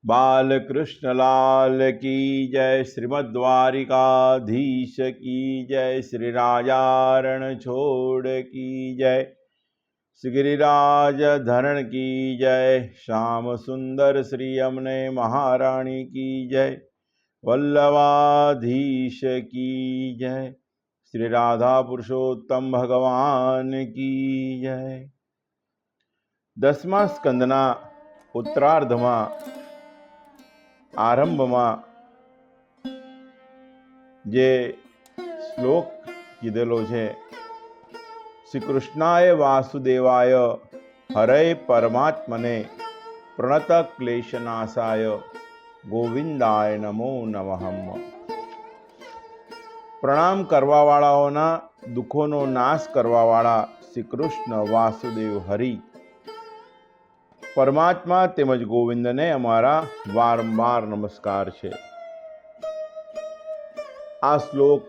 बालकृष्ण लाल की जय। श्रीमद् द्वारिकाधीश की जय। श्री राजारण छोड़ की जय। श्री गिरिराज धरण की जय। श्याम सुंदर श्री यमुने महारानी की जय। वल्लभाधीश की जय। श्री राधा पुरुषोत्तम भगवान की जय। 10મા સ્કંદના ઉત્તરાર્ધમાં આરંભમાં જે શ્લોક કીધેલો છે, શ્રી કૃષ્ણાય વાસુદેવાય હરે પરમાત્મને પ્રણત ક્લેશનાશાય ગોવિંદાય નમો નમઃ। પ્રણામ કરવાવાળાઓના દુઃખોનો નાશ કરવાવાળા શ્રી કૃષ્ણ વાસુદેવ હરિ પરમાત્મા તેમજ ગોવિંદને અમારા વારંવાર નમસ્કાર છે। આ શ્લોક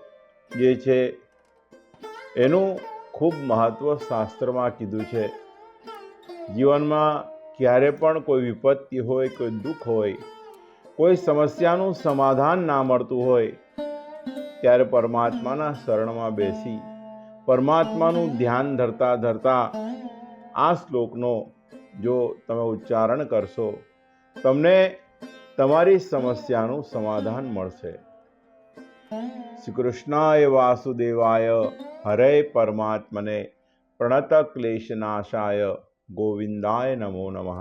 જે છે એનું ખૂબ મહત્વ શાસ્ત્રમાં કીધું છે। જીવનમાં ક્યારે પણ કોઈ વિપત્તિ હોય, કોઈ દુઃખ હોય, કોઈ સમસ્યાનું સમાધાન ના મળતું હોય ત્યારે પરમાત્માના શરણમાં બેસી પરમાત્માનું ધ્યાન ધરતા ધરતા આ શ્લોકનો જો તમે ઉચ્ચારણ કરશો તમને તમારી સમસ્યાનું સમાધાન મળશે। શ્રી કૃષ્ણાય વાસુદેવાય હરે પરમાત્મને પ્રણત ક્લેશનાશાય ગોવિંદાય નમો નમઃ।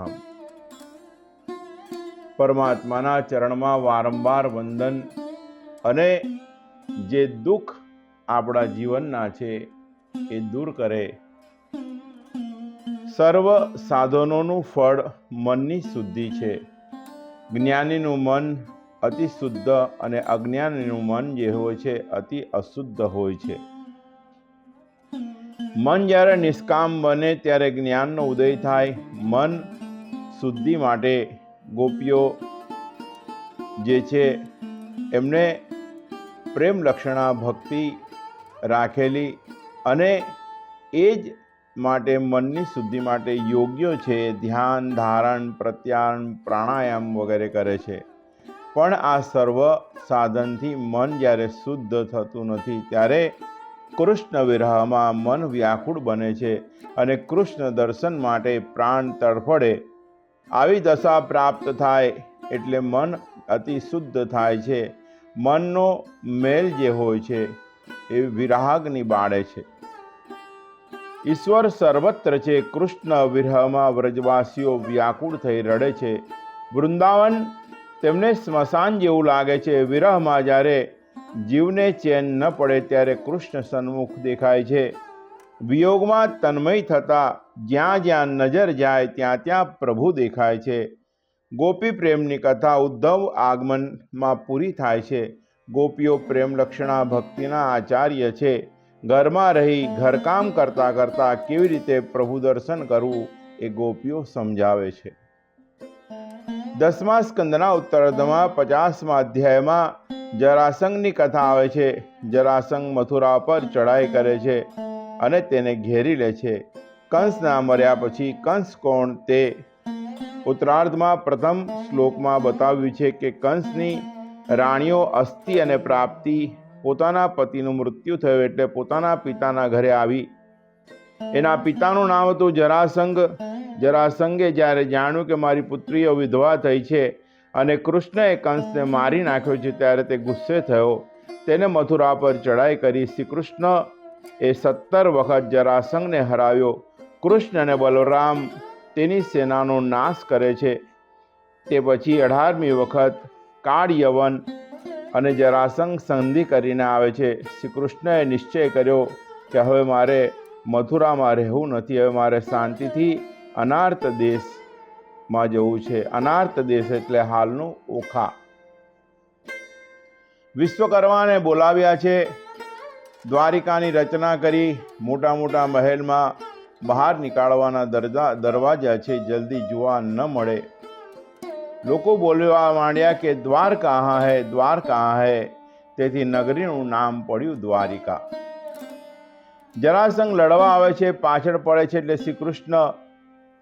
પરમાત્માના ચરણમાં વારંવાર વંદન અને જે દુઃખ આપણા જીવનના છે એ દૂર કરે। સર્વ સાધનોનું ફળ મનની શુદ્ધિ છે। જ્ઞાનીનું મન અતિ શુદ્ધ અને અજ્ઞાનીનું મન જે હોય છે અતિ અશુદ્ધ હોય છે। મન જ્યારે નિષ્કામ બને ત્યારે જ્ઞાનનો ઉદય થાય। મન શુદ્ધિ માટે ગોપીઓ જે છે એમને પ્રેમ લક્ષણા ભક્તિ રાખેલી અને એ જ માટે મનની શુદ્ધિ માટે યોગ્ય છે ધ્યાન, ધારણ, પ્રત્યાહાર, પ્રાણાયામ વગેરે કરે છે। પણ આ સર્વ સાધનથી મન જ્યારે શુદ્ધ થતું નથી ત્યારે કૃષ્ણ વિરહમાં મન વ્યાકુળ બને છે અને કૃષ્ણ દર્શન માટે પ્રાણ તડફડે। આવી દશા પ્રાપ્ત થાય એટલે મન અતિ શુદ્ધ થાય છે। મનનો મેલ જે હોય છે એ વિરાગની બાળે છે। ઈશ્વર સર્વત્ર છે। કૃષ્ણ વિરહમાં વ્રજવાસીઓ વ્યાકુળ થઈ રડે છે। વૃંદાવન તેમને સ્મશાન જેવું લાગે છે। વિરહમાં જ્યારે જીવને ચેન ન પડે ત્યારે કૃષ્ણ સન્મુખ દેખાય છે। વિયોગમાં તન્મય થતા જ્યાં જ્યાં નજર જાય ત્યાં ત્યાં પ્રભુ દેખાય છે। ગોપી પ્રેમની કથા ઉદ્ધવ આગમનમાં પૂરી થાય છે। ગોપીઓ પ્રેમ લક્ષણા ભક્તિના આચાર્ય છે। ઘરમાં રહી ઘરકામ કરતા કરતા કેવી રીતે પ્રભુ દર્શન કરવું એ ગોપીઓ સમજાવે છે। 10મા સ્કંદના ઉત્તરાર્ધમાં 50મા અધ્યાયમાં જરાસંઘની કથા આવે છે। જરાસંઘ મથુરા પર ચડાઈ કરે છે અને તેને ઘેરી લે છે। કંસના મર્યા પછી કંસ કોણ તે ઉત્તરાર્ધમાં પ્રથમ શ્લોકમાં બતાવ્યું છે કે કંસની રાણીઓ અસ્થિ અને પ્રાપ્તિ પોતાના પતિનું મૃત્યુ થયું એટલે પોતાના પિતાના ઘરે આવી। એના પિતાનું નામ હતું જરાસંઘ। જરાસંઘે જ્યારે જાણ્યું કે મારી પુત્રીઓ વિધવા થઈ છે અને કૃષ્ણએ કંસને મારી નાખ્યો છે ત્યારે તે ગુસ્સે થયો। તેને મથુરા પર ચડાઈ કરી। શ્રી કૃષ્ણ એ 17 વખત જરાસંઘને હરાવ્યો। કૃષ્ણ અને બલરામ તેની સેનાનો નાશ કરે છે। તે પછી 18મી વખત કાળ યવન અને જરાસંઘ સંધિ કરીને આવે છે। શ્રી કૃષ્ણએ નિશ્ચય કર્યો કે હવે મારે મથુરામાં રહેવું નથી, હવે મારે શાંતિથી અનાર્ત દેશમાં જવું છે। અનાર્ત દેશ એટલે હાલનું ઓખા। વિશ્વકર્માને બોલાવ્યા છે। દ્વારિકાની રચના કરી મોટા મોટા મહેલમાં બહાર નીકાળવાના દરવાજા છે, જલ્દી જોવા ન મળે। લોકો બોલવા માંડ્યા કે દ્વાર કહાં હૈ, દ્વાર કહાં હૈ। તેથી નગરીનું નામ પડ્યું દ્વારિકા। જરાસંઘ લડવા આવે છે, પાછળ પડે છે એટલે શ્રી કૃષ્ણ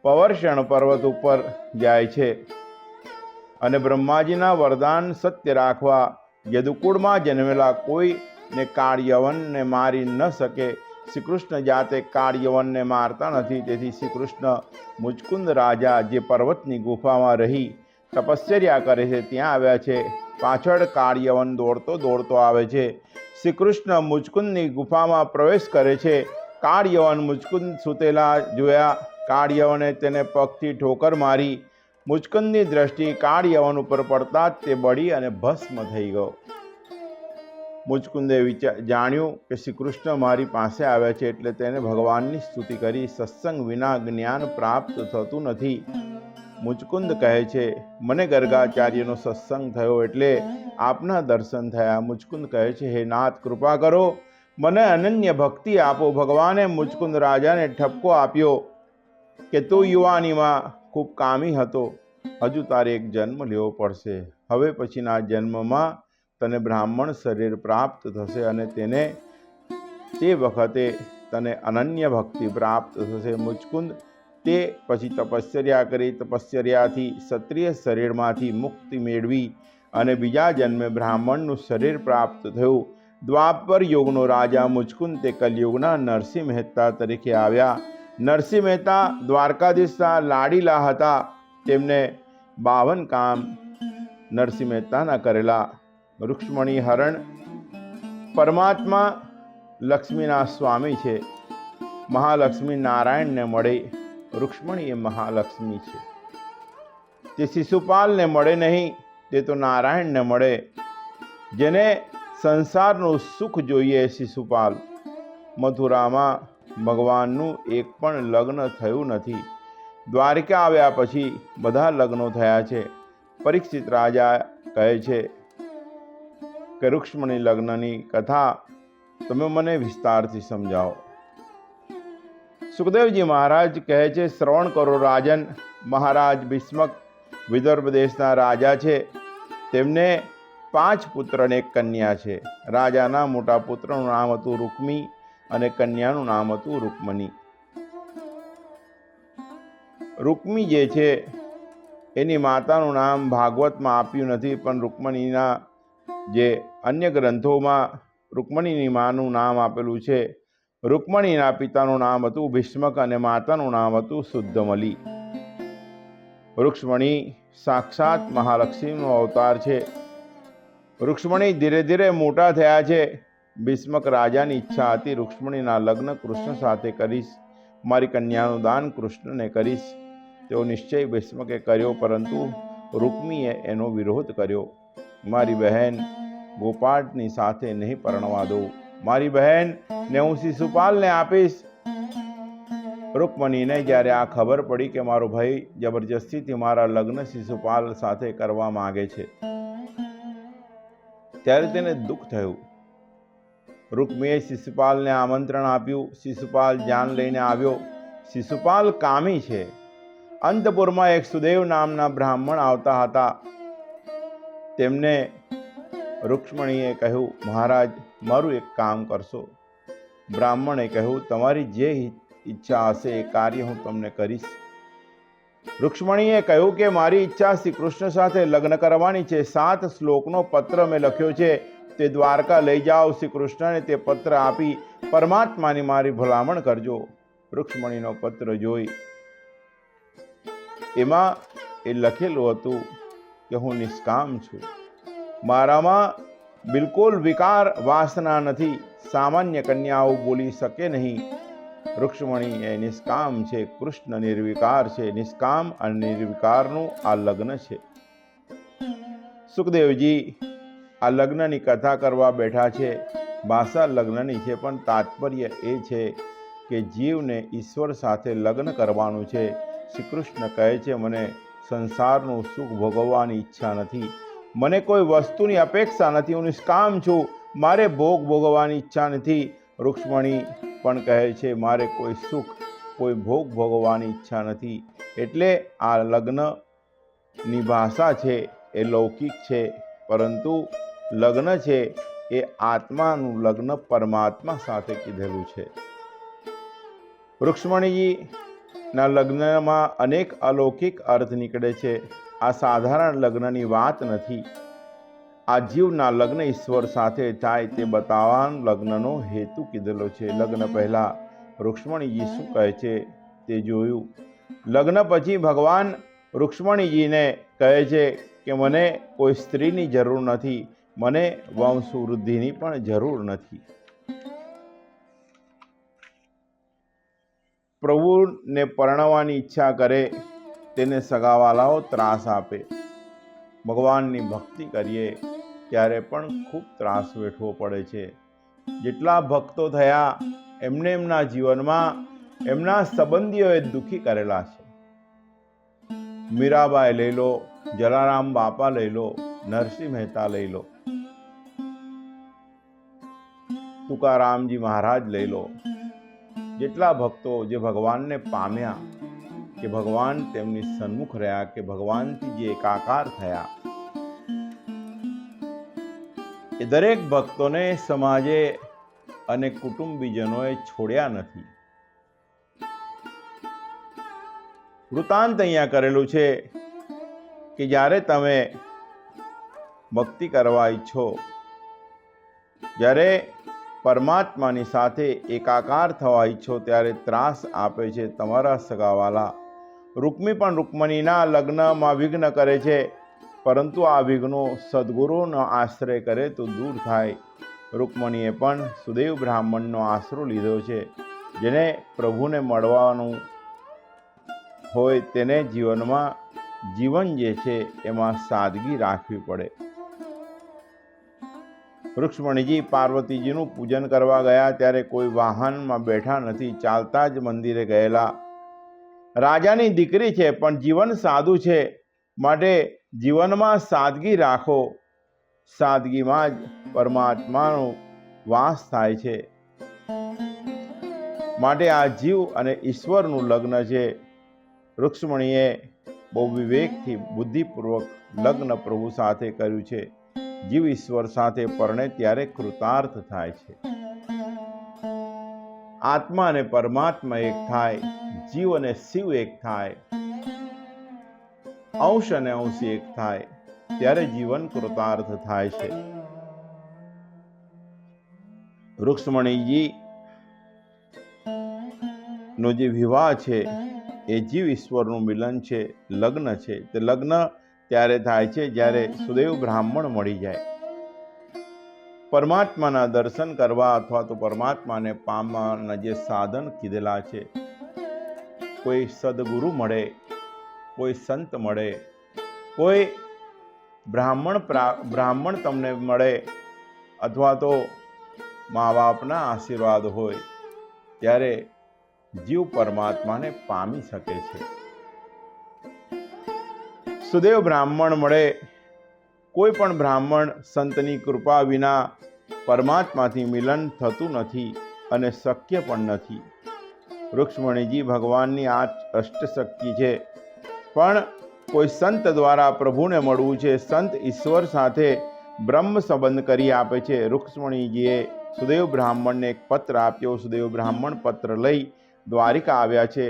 પવર્ષણ પર્વત ઉપર જાય છે। અને બ્રહ્માજીના વરદાન સત્ય રાખવા યદુકુળમાં જન્મેલા કોઈને કાળ યવનને મારી ન શકે. શ્રી કૃષ્ણ જાતે કાળ યવનને મારતા નથી. તેથી શ્રી કૃષ્ણ મુચકુંદ રાજા જે પર્વતની ગુફામાં રહી તપશ્ચર્યા કરે છે ત્યાં આવ્યા છે. પાછળ કાળ યવન દોડતો દોડતો આવે છે. શ્રી કૃષ્ણ મુચકુંદની ગુફામાં પ્રવેશ કરે છે. કાળ યવન મુચકુંદ સૂતેલા જોયા. કાળ યવને તેને પગથી ઠોકર મારી. મુચકુંદની દ્રષ્ટિ કાળ યવન ઉપર પડતા જ તે બળી અને ભસ્મ થઈ ગયો. મુચકુંદે જાણ્યું કે શ્રી કૃષ્ણ મારી પાસે આવ્યા છે એટલે તેને ભગવાનની સ્તુતિ કરી. સત્સંગ વિના જ્ઞાન પ્રાપ્ત થતું નથી. મુચકુંદ કહે છે, મને ગર્ગાચાર્યનો સત્સંગ થયો એટલે આપના દર્શન થયા. મુચકુંદ કહે છે, હે નાથ, કૃપા કરો, મને અનન્ય ભક્તિ આપો. ભગવાને મુચકુંદ રાજાને ઠપકો આપ્યો કે તું યુવાનીમાં ખૂબ કામી હતો, હજુ તારે એક જન્મ લેવો પડશે. હવે પછીના જન્મમાં તને બ્રાહ્મણ શરીર પ્રાપ્ત થશે અને તે વખતે તને અનન્ય ભક્તિ પ્રાપ્ત થશે. મુચકુંદ તે પછી તપશ્ચર્યા કરી. તપશ્ચર્યાથી ક્ષત્રિય શરીરમાંથી મુક્તિ મેળવી અને બીજા જન્મે બ્રાહ્મણનું શરીર પ્રાપ્ત થયું. દ્વાપર યુગનો રાજા મુચકુંદ તે કલયુગના નરસિંહ મહેતા તરીકે આવ્યા. નરસિંહ મહેતા દ્વારકાધીશના લાડીલા હતા. તેમને 52 કામ નરસિંહ મહેતાના કરેલા. રૂક્ષ્મણી હરણ પરમાત્મા લક્ષ્મીના સ્વામી છે. મહાલક્ષ્મી નારાયણને મળે. રૂક્ષ્મણી એ મહાલક્ષ્મી છે. તે શિશુપાલને મળે નહીં, તે તો નારાયણને મળે. જેને સંસારનું સુખ જોઈએ શિશુપાલ. મથુરામાં ભગવાનનું એક પણ લગ્ન થયું નથી. દ્વારિકા આવ્યા પછી બધા લગ્નો થયા છે. પરીક્ષિત રાજા કહે છે કે રૂક્ષ્મણી લગ્નની કથા તમે મને વિસ્તારથી સમજાવો. સુખદેવજી મહારાજ કહે છે, શ્રવણ કરો રાજન. મહારાજ ભીષ્મક વિદર્ભ દેશના રાજા છે. તેમને 5 પુત્ર અને 1 કન્યા છે. રાજાના મોટા પુત્રનું નામ હતું રૂક્મી અને કન્યાનું નામ હતું રૂકમણી. રૂક્મી જે છે એની માતાનું નામ ભાગવતમાં આપ્યું નથી, પણ રૂકમણીના જે અન્ય ગ્રંથોમાં રૂકમણીની માનું નામ આપેલું છે. રૂકમણીના પિતાનું નામ હતું ભીષ્મક અને માતાનું નામ હતું શુદ્ધમલી. રૂક્ષ્મણી સાક્ષાત મહાલક્ષ્મીનો અવતાર છે. રૂક્ષ્મણી ધીરે ધીરે મોટા થયા છે. ભીષ્મક રાજાની ઈચ્છા હતી, રૂક્ષ્મણીના લગ્ન કૃષ્ણ સાથે કરીશ, મારી કન્યાનું દાન કૃષ્ણને કરીશ. તેઓ નિશ્ચય ભીષ્મકે કર્યો, પરંતુ રૂક્મીએ એનો વિરોધ કર્યો. મારી બહેન ગોપાળની સાથે નહીં પરણવા દઉં. મારી બહેનને હું શિશુપાલને આપીશ. રૂકમણીને જ્યારે આ ખબર પડી કે મારો ભાઈ જબરજસ્તીથી મારા લગ્ન શિશુપાલ સાથે કરવા માગે છે, ત્યારે તેને દુઃખ થયું. રૂકમીએ શિશુપાલને આમંત્રણ આપ્યું. શિશુપાલ જાન લઈને આવ્યો. શિશુપાલ કામી છે. અંતપુરમાં એક સુદેવ નામના બ્રાહ્મણ આવતા હતા. તેમને રૂક્ષ્મણીએ કહ્યું, મહારાજ, મારું એક કામ કરશો? બ્રાહ્મણે કહ્યું, તમારી જે ઈચ્છા હશે એ કાર્ય હું તમને કરીશ. રૂક્ષ્મણીએ કહ્યું કે મારી ઈચ્છા શ્રી કૃષ્ણ સાથે લગ્ન કરવાની છે. 7 શ્લોકનો પત્ર મેં લખ્યો છે, તે દ્વારકા લઈ જાઓ. શ્રી કૃષ્ણને તે પત્ર આપી પરમાત્માની મારી ભલામણ કરજો. રૂક્ષ્મણીનો પત્ર જોઈ એમાં એ લખેલું હતું કે હું નિષ્કામ છું. મારામાં બિલકુલ વિકાર વાસના નથી. સામાન્ય કન્યાઓ બોલી શકે નહીં. રૂક્ષ્મણી એ નિષ્કામ છે. કૃષ્ણ નિર્વિકાર છે. નિષ્કામ અને નિર્વિકારનું આ લગ્ન છે. સુખદેવજી આ લગ્નની કથા કરવા બેઠા છે. ભાષા લગ્નની છે, પણ તાત્પર્ય એ છે કે જીવને ઈશ્વર સાથે લગ્ન કરવાનું છે. શ્રી કૃષ્ણ કહે છે, મને સંસારનું સુખ ભોગવવાની ઈચ્છા નથી. મને કોઈ વસ્તુની અપેક્ષા નથી. હું નિષ્કામ છું. મારે ભોગ ભોગવવાની ઈચ્છા નથી. રૂક્ષ્મણી પણ કહે છે, મારે કોઈ સુખ, કોઈ ભોગ ભોગવવાની ઈચ્છા નથી. એટલે આ લગ્નની ભાષા છે એ લૌકિક છે, પરંતુ લગ્ન છે એ આત્માનું લગ્ન પરમાત્મા સાથે કીધેલું છે. રૂક્ષ્મણીજીના લગ્નમાં અનેક અલૌકિક અર્થ નીકળે છે. આ સાધારણ લગ્નની વાત નથી. આ જીવના લગ્ન ઈશ્વર સાથે થાય તે બતાવવાનો લગ્નનો હેતુ કીધેલો છે. લગ્ન પહેલા રૂક્ષ્મણીજી શું કહે છે તે જોયું. લગ્ન પછી ભગવાન રૂક્ષ્મણીજીને કહે છે કે મને કોઈ સ્ત્રીની જરૂર નથી, મને વંશવૃદ્ધિની પણ જરૂર નથી. પ્રભુને પરણવાની ઈચ્છા કરે તેને સગાવાલાઓ ત્રાસ આપે. ભગવાનની ભક્તિ કરીએ ત્યારે પણ ખૂબ ત્રાસ વેઠવો પડે છે. જેટલા ભક્તો થયા એમને એમના જીવનમાં એમના સંબંધીઓએ દુઃખી કરેલા છે. મીરાબાઈ લઈ લો, જલારામ બાપા લઈ લો, નરસિંહ મહેતા લઈ લો, તુકારામજી મહારાજ લઈ લો. જેટલા ભક્તો જે ભગવાનને પામ્યા, કે ભગવાન તેમની સન્મુખ રહ્યા, કે ભગવાનથી જે એકાકાર થયા, એ દરેક ભક્તોને સમાજે અને કુટુંબીજનોએ છોડ્યા નથી. વૃતાંત અહીંયા કરેલું છે કે જ્યારે તમે ભક્તિ કરવા ઈચ્છો, જ્યારે પરમાત્માની સાથે એકાકાર થવા ઈચ્છો ત્યારે ત્રાસ આપે છે તમારા સગાવાલા. રૂક્મી પણ રૂક્મણીના લગ્નમાં વિઘ્ન કરે છે, પરંતુ આ વિઘ્નો સદગુરુનો આશ્રય કરે તો દૂર થાય. રૂક્મણીએ પણ સુદેવ બ્રાહ્મણનો આશરો લીધો છે. જેને પ્રભુને મળવાનું હોય તેને જીવનમાં જીવન જે છે એમાં સાદગી રાખવી પડે. રૂક્ષ્મણીજી પાર્વતીજીનું પૂજન કરવા ગયા ત્યારે કોઈ વાહનમાં બેઠા નથી, ચાલતા જ મંદિરે ગયેલા. રાજાની દીકરી છે પણ જીવન સાદું છે, માટે જીવનમાં સાદગી રાખો. સાદગીમાં જ પરમાત્માનો વાસ થાય છે. માટે આ જીવ અને ઈશ્વરનું લગ્ન છે. રૂક્ષ્મણીએ બહુ વિવેકથી બુદ્ધિપૂર્વક લગ્ન પ્રભુ સાથે કર્યું છે. જીવ ઈશ્વર સાથે પરણે ત્યારે કૃતાર્થ થાય છે. આત્મા અને પરમાત્મા એક થાય, જીવ અને શિવ એક થાય, અંશ અને અંશી એક થાય, ત્યારે જીવન કૃતાર્થ થાય છે. રૂક્ષ્મણીજી નો જે વિવાહ છે એ જીવ ઈશ્વરનું મિલન છે, લગ્ન છે. તે લગ્ન ત્યારે થાય છે જ્યારે સુદેવ બ્રાહ્મણ મળી જાય. પરમાત્માના દર્શન કરવા અથવા તો પરમાત્માને પામવાના જે સાધન કીધેલા છે, કોઈ સદગુરુ મળે, કોઈ સંત મળે, કોઈ બ્રાહ્મણ તમને મળે, અથવા તો મા બાપના આશીર્વાદ હોય, ત્યારે જીવ પરમાત્માને પામી શકે છે. સુદેવ બ્રાહ્મણ મળે, કોઈ પણ બ્રાહ્મણ સંતની કૃપા વિના પરમાત્માથી મિલન થતું નથી અને શક્ય પણ નથી. રૂક્ષ્મણીજી ભગવાનની અષ્ટશક્તિ છે, પણ કોઈ સંત દ્વારા પ્રભુને મળવું છે. સંત ઈશ્વર સાથે બ્રહ્મ સંબંધ કરી આપે છે. રૂક્ષ્મણીજીએ સુદેવ બ્રાહ્મણને એક પત્ર આપ્યો. સુદેવ બ્રાહ્મણ પત્ર લઈ દ્વારિકા આવ્યા છે.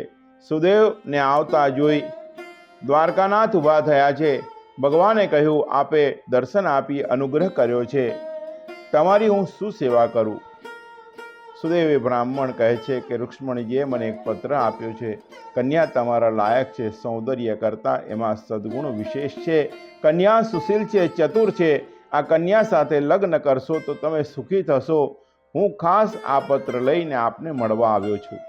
સુદેવને આવતા જોઈ દ્વારકાનાથ ઊભા થયા છે. ભગવાને કહ્યું, આપે દર્શન આપી અનુગ્રહ કર્યો છે, તમારી હું શું સેવા કરું? સુદેવે બ્રાહ્મણ કહે છે કે રૂક્ષ્મણીજીએ મને એક પત્ર આપ્યો છે. કન્યા તમારા લાયક છે, સૌંદર્ય કરતાં એમાં સદગુણ વિશેષ છે. કન્યા સુશીલ છે, ચતુર છે. આ કન્યા સાથે લગ્ન કરશો તો તમે સુખી થશો. હું ખાસ આ પત્ર લઈને આપને મળવા આવ્યો છું.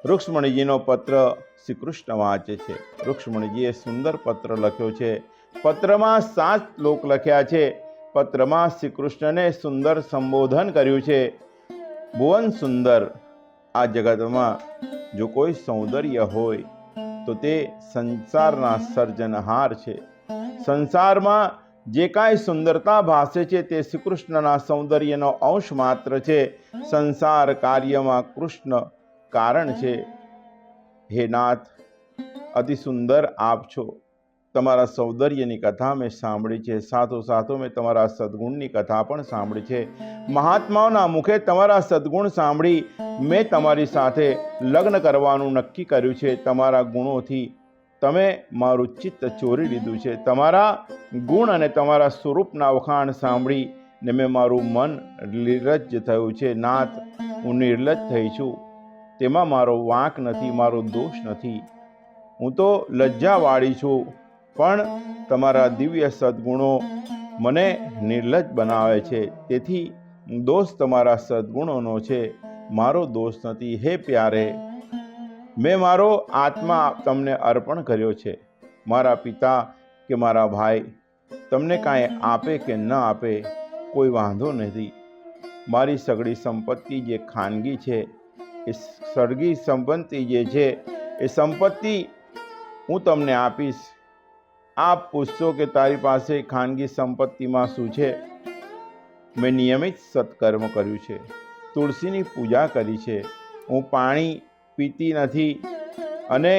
રૂક્ષ્મણીજીનો પત્ર શ્રી કૃષ્ણ વાંચે છે. રૂક્ષ્મણીજીએ સુંદર પત્ર લખ્યો છે. પત્રમાં 7 શ્લોક લખ્યા છે. પત્રમાં શ્રી કૃષ્ણને સુંદર સંબોધન કર્યું છે. ભુવન સુંદર, આ જગતમાં જો કોઈ સૌંદર્ય હોય તો તે સંસારના સર્જનહાર છે. સંસારમાં જે કાંઈ સુંદરતા ભાસે છે તે શ્રી કૃષ્ણના સૌંદર્યનો અંશ માત્ર છે. સંસાર કાર્યમાં કૃષ્ણ કારણ છે. હે નાથ, અતિ સુંદર આપ છો. તમારા સૌંદર્યની કથા મેં સાંભળી છે. સાથોસાથ મેં તમારા સદગુણની કથા પણ સાંભળી છે. મહાત્માઓના મુખે તમારા સદગુણ સાંભળી મેં તમારી સાથે લગ્ન કરવાનું નક્કી કર્યું છે. તમારા ગુણોથી તમે મારું ચિત્ત ચોરી લીધું છે. તમારા ગુણ અને તમારા સ્વરૂપના વખાણ સાંભળીને મેં મારું મન નિર્લજ્જ થયું છે. નાથ, હું નિર્લજ્જ થઈ છું. તેમાં મારો વાંક નથી, મારો દોષ નથી. હું તો લજ્જાવાળી છું, પણ તમારા દિવ્ય સદ્ગુણો મને નિર્લજ્જ બનાવે છે. તેથી દોષ તમારા સદ્ગુણોનો છે, મારો દોષ નથી. હે પ્યારે, મેં મારો આત્મા તમને અર્પણ કર્યો છે. મારા પિતા કે મારા ભાઈ તમને કાંઈ આપે કે ન આપે, કોઈ વાંધો નથી. મારી સગળી સંપત્તિ જે ખાનગી છે, એ સળગી સંપત્તિ જે છે, એ સંપત્તિ હું તમને આપીશ. આપ પૂછશો કે તારી પાસે ખાનગી સંપત્તિમાં શું છે? મેં નિયમિત સત્કર્મ કર્યું છે, તુલસીની પૂજા કરી છે, હું પાણી પીતી નથી અને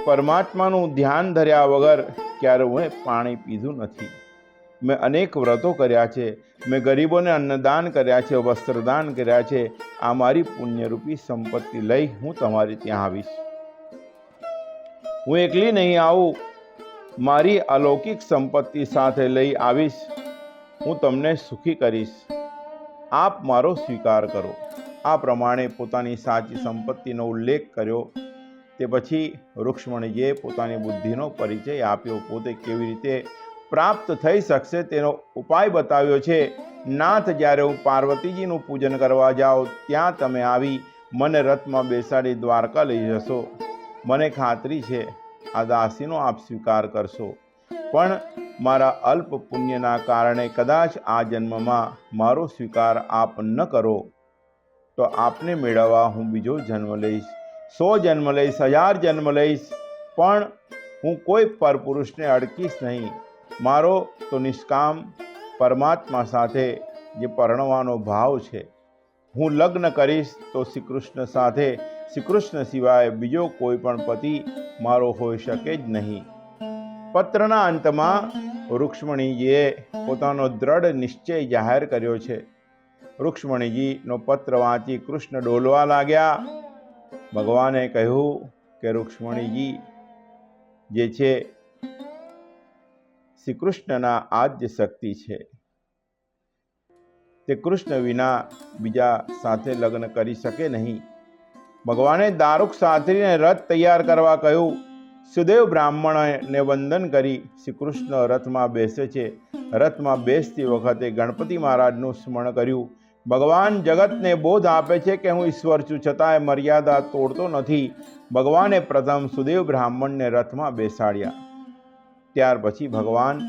પરમાત્માનું ધ્યાન ધર્યા વગર ક્યારે હું પાણી પીધું નથી. મેં અનેક વ્રતો કર્યા છે, મેં ગરીબોને અન્નદાન કર્યા છે, વસ્ત્રદાન કર્યા છે. આ મારી પુણ્યરૂપી સંપત્તિ લઈ હું તમારી ત્યાં આવીશ. હું એકલી નહીં આવું, મારી અલૌકિક સંપત્તિ સાથે લઈ આવીશ. હું તમને સુખી કરીશ. આપ મારો સ્વીકાર કરો. આ પ્રમાણે પોતાની સાચી સંપત્તિનો ઉલ્લેખ કર્યો. તે પછી રૂક્ષ્મણીજીએ પોતાની બુદ્ધિનો પરિચય આપ્યો. પોતે કેવી રીતે પ્રાપ્ત થઈ શકશે તેનો ઉપાય બતાવ્યો છે. નાથ, જ્યારે હું પાર્વતીજીનું પૂજન કરવા જાઉં ત્યાં તમે આવી મને રથમાં બેસાડી દ્વારકા લઈ જશો. મને ખાતરી છે આ દાસીનો આપ સ્વીકાર કરશો, પણ મારા અલ્પ પુણ્યના કારણે કદાચ આ જન્મમાં મારો સ્વીકાર આપ ન કરો તો આપને મેળવવા હું બીજો જન્મ લઈશ, 100 જન્મ લઈશ, 1000 જન્મ લઈશ, પણ હું કોઈ પરપુરુષને અડકીશ નહીં. મારો તો નિષ્કામ પરમાત્મા સાથે જે પરણવાનો ભાવ છે. હું લગ્ન કરીશ તો શ્રી કૃષ્ણ સાથે. શ્રી કૃષ્ણ સિવાય બીજો કોઈ પણ પતિ મારો હોઈ શકે જ નહીં. પત્રના અંતમાં રૂક્ષ્મણીજીએ પોતાનો દ્રઢ નિશ્ચય જાહેર કર્યો છે. રૂક્ષ્મણીજીનો પત્ર વાંચી કૃષ્ણ ડોલવા લાગ્યા. ભગવાને કહ્યું કે રૂક્ષ્મણીજી જે છે શ્રી કૃષ્ણના આદ્ય શક્તિ છે. તે કૃષ્ણ વિના બીજા સાથે લગ્ન કરી શકે નહીં. ભગવાને દારૂક સાથરીને રથ તૈયાર કરવા કહ્યું. સુદેવ બ્રાહ્મણને વંદન કરી શ્રી કૃષ્ણ રથમાં બેસે છે. રથમાં બેસતી વખતે ગણપતિ મહારાજનું સ્મરણ કર્યું. ભગવાન જગતને બોધ આપે છે કે હું ઈશ્વર છું, છતાંય મર્યાદા તોડતો નથી. ભગવાને પ્રથમ સુદેવ બ્રાહ્મણને રથમાં બેસાડ્યા. ત્યાર પછી ભગવાન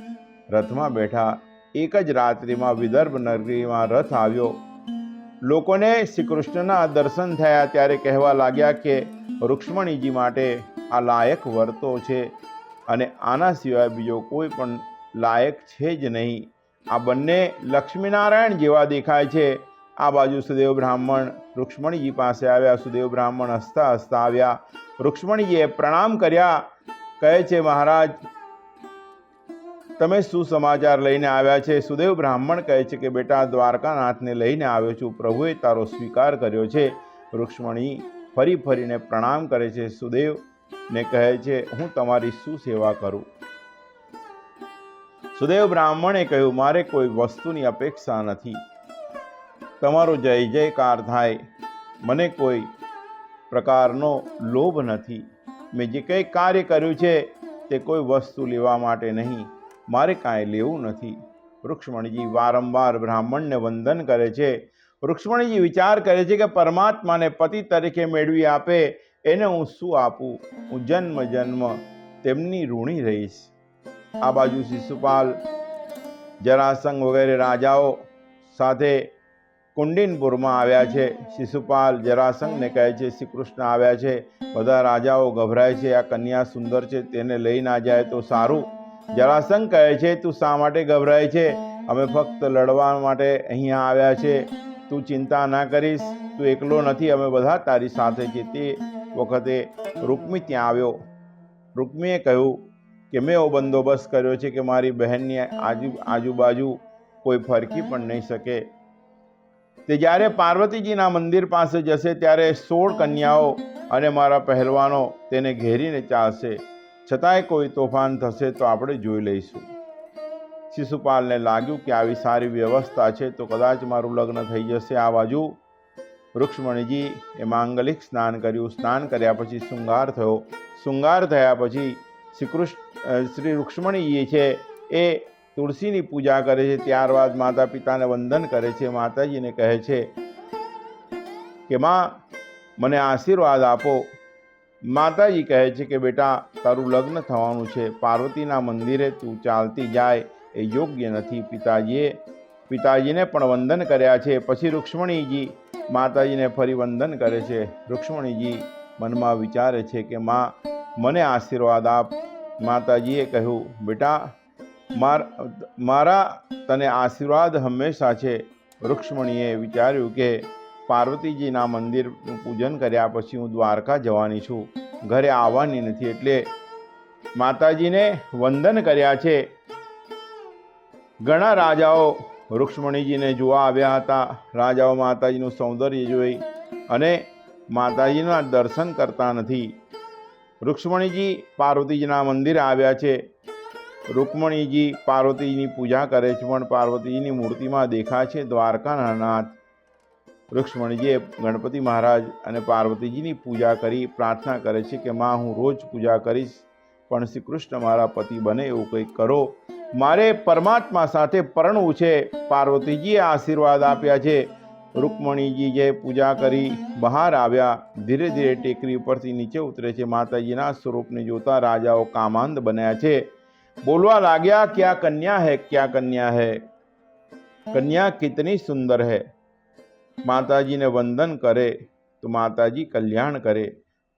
રથમાં બેઠા. એક જ રાત્રિમાં વિદર્ભ નગરીમાં રથ આવ્યો. લોકોને શ્રી કૃષ્ણના દર્શન થયા ત્યારે કહેવા લાગ્યા કે રૂક્ષ્મણીજી માટે આ લાયક વર્તો છે અને આના સિવાય બીજો કોઈ પણ લાયક છે જ નહીં. આ બંને લક્ષ્મીનારાયણ જેવા દેખાય છે. આ બાજુ સુદેવ બ્રાહ્મણ રૂક્ષ્મણીજી પાસે આવ્યા. સુદેવ બ્રાહ્મણ હસતા હસતા આવ્યા. રૂક્ષ્મણીજીએ પ્રણામ કર્યા. કહે છે, મહારાજ તમે શું સમાચાર લઈને આવ્યા છે? સુદેવ બ્રાહ્મણ કહે છે કે બેટા, દ્વારકાનાથને લઈને આવ્યો છું. પ્રભુએ તારો સ્વીકાર કર્યો છે. રૂક્ષ્મણી ફરી ફરીને પ્રણામ કરે છે. સુદેવને કહે છે, હું તમારી શું સેવા કરું? સુદેવ બ્રાહ્મણે કહ્યું, મારે કોઈ વસ્તુની અપેક્ષા નથી. તમારો જય જયકાર થાય. મને કોઈ પ્રકારનો લોભ નથી. મેં જે કંઈ કાર્ય કર્યું છે તે કોઈ વસ્તુ લેવા માટે નહીં. મારે કાંઈ લેવું નથી. રૂક્ષ્મણીજી વારંવાર બ્રાહ્મણને વંદન કરે છે. રૂક્ષ્મણીજી વિચાર કરે છે કે પરમાત્માને પતિ તરીકે મેળવી આપે એને હું શું આપું? હું જન્મ જન્મ તેમની ઋણી રહીશ. આ બાજુ શિશુપાલ, જરાસંઘ વગેરે રાજાઓ સાથે કુંડિનપુરમાં આવ્યા છે. શિશુપાલ જરાસંઘને કહે છે, શ્રી કૃષ્ણ આવ્યા છે. બધા રાજાઓ ગભરાય છે. આ કન્યા સુંદર છે, તેને લઈ ના જાય તો સારું. જરાસંઘ કહે છે, તું શા માટે ગભરાય છે? અમે ફક્ત લડવા માટે અહીંયા આવ્યા છે. તું ચિંતા ના કરીશ, તું એકલો નથી, અમે બધા તારી સાથે છે. તે વખતે રૂક્મી ત્યાં આવ્યો. રૂક્મીએ કહ્યું કે મેં એવો બંદોબસ્ત કર્યો છે કે મારી બહેનની આજુબાજુ કોઈ ફરકી પણ નહીં શકે. તે જ્યારે પાર્વતીજીના મંદિર પાસે જશે ત્યારે 16 કન્યાઓ અને મારા પહેલવાનો તેને ઘેરીને ચાલશે. છતાંય કોઈ તોફાન થશે તો આપણે જોઈ લઈશું. શિશુપાલને લાગ્યું કે આવી સારી વ્યવસ્થા છે તો કદાચ મારું લગ્ન થઈ જશે. આ બાજુ રુક્ષ્મણીજી એ માંગલિક સ્નાન કર્યું. સ્નાન કર્યા પછી શૃંગાર થયો. શૃંગાર થયા પછી શ્રી રુક્ષ્મણીજી છે એ તુલસીની પૂજા કરે છે. ત્યારબાદ માતા પિતાને વંદન કરે છે. માતાજીને કહે છે કે માં, મને આશીર્વાદ આપો. માતાજી કહે છે કે બેટા, તારું લગ્ન થવાનું છે, પાર્વતીના મંદિરે તું ચાલતી જાય એ યોગ્ય નથી. પિતાજીને પણ વંદન કર્યા છે. પછી રુક્ષ્મણીજી માતાજીને ફરી વંદન કરે છે. રુક્ષ્મણીજી મનમાં વિચારે છે કે માં, મને આશીર્વાદ આપ. માતાજીએ કહ્યું, બેટા, મારા તને આશીર્વાદ હંમેશા છે. રુક્ષ્મણીએ વિચાર્યું કે પાર્વતીજીના મંદિરનું પૂજન કર્યા પછી હું દ્વારકા જવાની છું, ઘરે આવવાની નથી, એટલે માતાજીને વંદન કર્યા છે. ઘણા રાજાઓ રુક્ષ્મણીજીને જોવા આવ્યા હતા. રાજાઓ માતાજીનું સૌંદર્ય જોઈ અને માતાજીના દર્શન કરતા નથી. રુક્ષ્મણીજી પાર્વતીજીના મંદિરે આવ્યા છે. રુક્ષ્મણીજી પાર્વતીજીની પૂજા કરે છે, પણ પાર્વતીજીની મૂર્તિમાં દેખાય છે દ્વારકાના નાથ. રુક્ષ્મણીજીએ ગણપતિ મહારાજ અને પાર્વતીજીની પૂજા કરી પ્રાર્થના કરે છે કે માં, હું રોજ પૂજા કરીશ, પણ શ્રી કૃષ્ણ મારા પતિ બને એવું કંઈક કરો. મારે પરમાત્મા સાથે પરણવું છે. પાર્વતીજીએ આશીર્વાદ આપ્યા છે. રુક્ષ્મણીજીએ પૂજા કરી બહાર આવ્યા. ધીરે ધીરે ટેકરી ઉપરથી નીચે ઉતરે છે. માતાજીના સ્વરૂપને જોતા રાજાઓ કામાંધ બન્યા છે. બોલવા લાગ્યા, ક્યા કન્યા હૈ, ક્યા કન્યા હૈ, કન્યા કિતની સુંદર હૈ. માતાજીને વંદન કરે તો માતાજી કલ્યાણ કરે.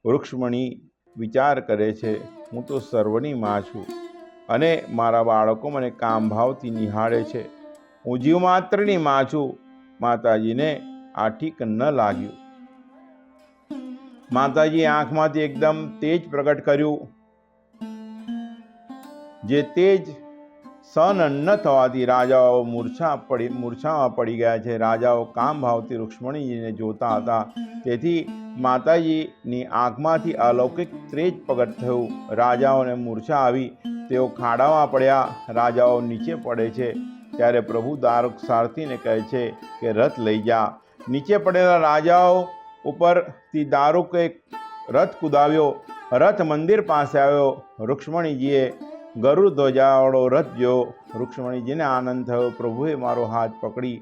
રુક્ષ્મણી વિચાર કરે છે, હું તો સર્વની માં છું અને મારા બાળકો મને કામ ભાવથી નિહાળે છે. હું જીવ માત્રની માં છું. માતાજીને આ ઠીક ન લાગ્યું. માતાજીએ આંખમાંથી એકદમ તેજ પ્રગટ કર્યું. જે તેજ સહન ન થવાથી રાજાઓ મૂર્છામાં પડી ગયા છે. રાજાઓ કામ ભાવથી રુક્ષ્મણીજીને જોતા હતા. તેથી માતાજીની આંખમાંથી અલૌકિક તેજ પ્રગટ થયું. રાજાઓને મૂર્છા આવી. તેઓ ખાડામાં પડ્યા. રાજાઓ નીચે પડે છે. ત્યારે પ્રભુ દારૂક સારથીને કહે છે કે રથ લઈ જા. નીચે પડેલા રાજાઓ ઉપરથી દારૂકે રથ કુદાવ્યો. રથ મંદિર પાસે આવ્યો. રુક્ષ્મણીજીએ ગરુડ ધ્વજાવાળો રથ જોયો. રુક્ષ્મણીજીને આનંદ થયો. પ્રભુએ મારો હાથ પકડી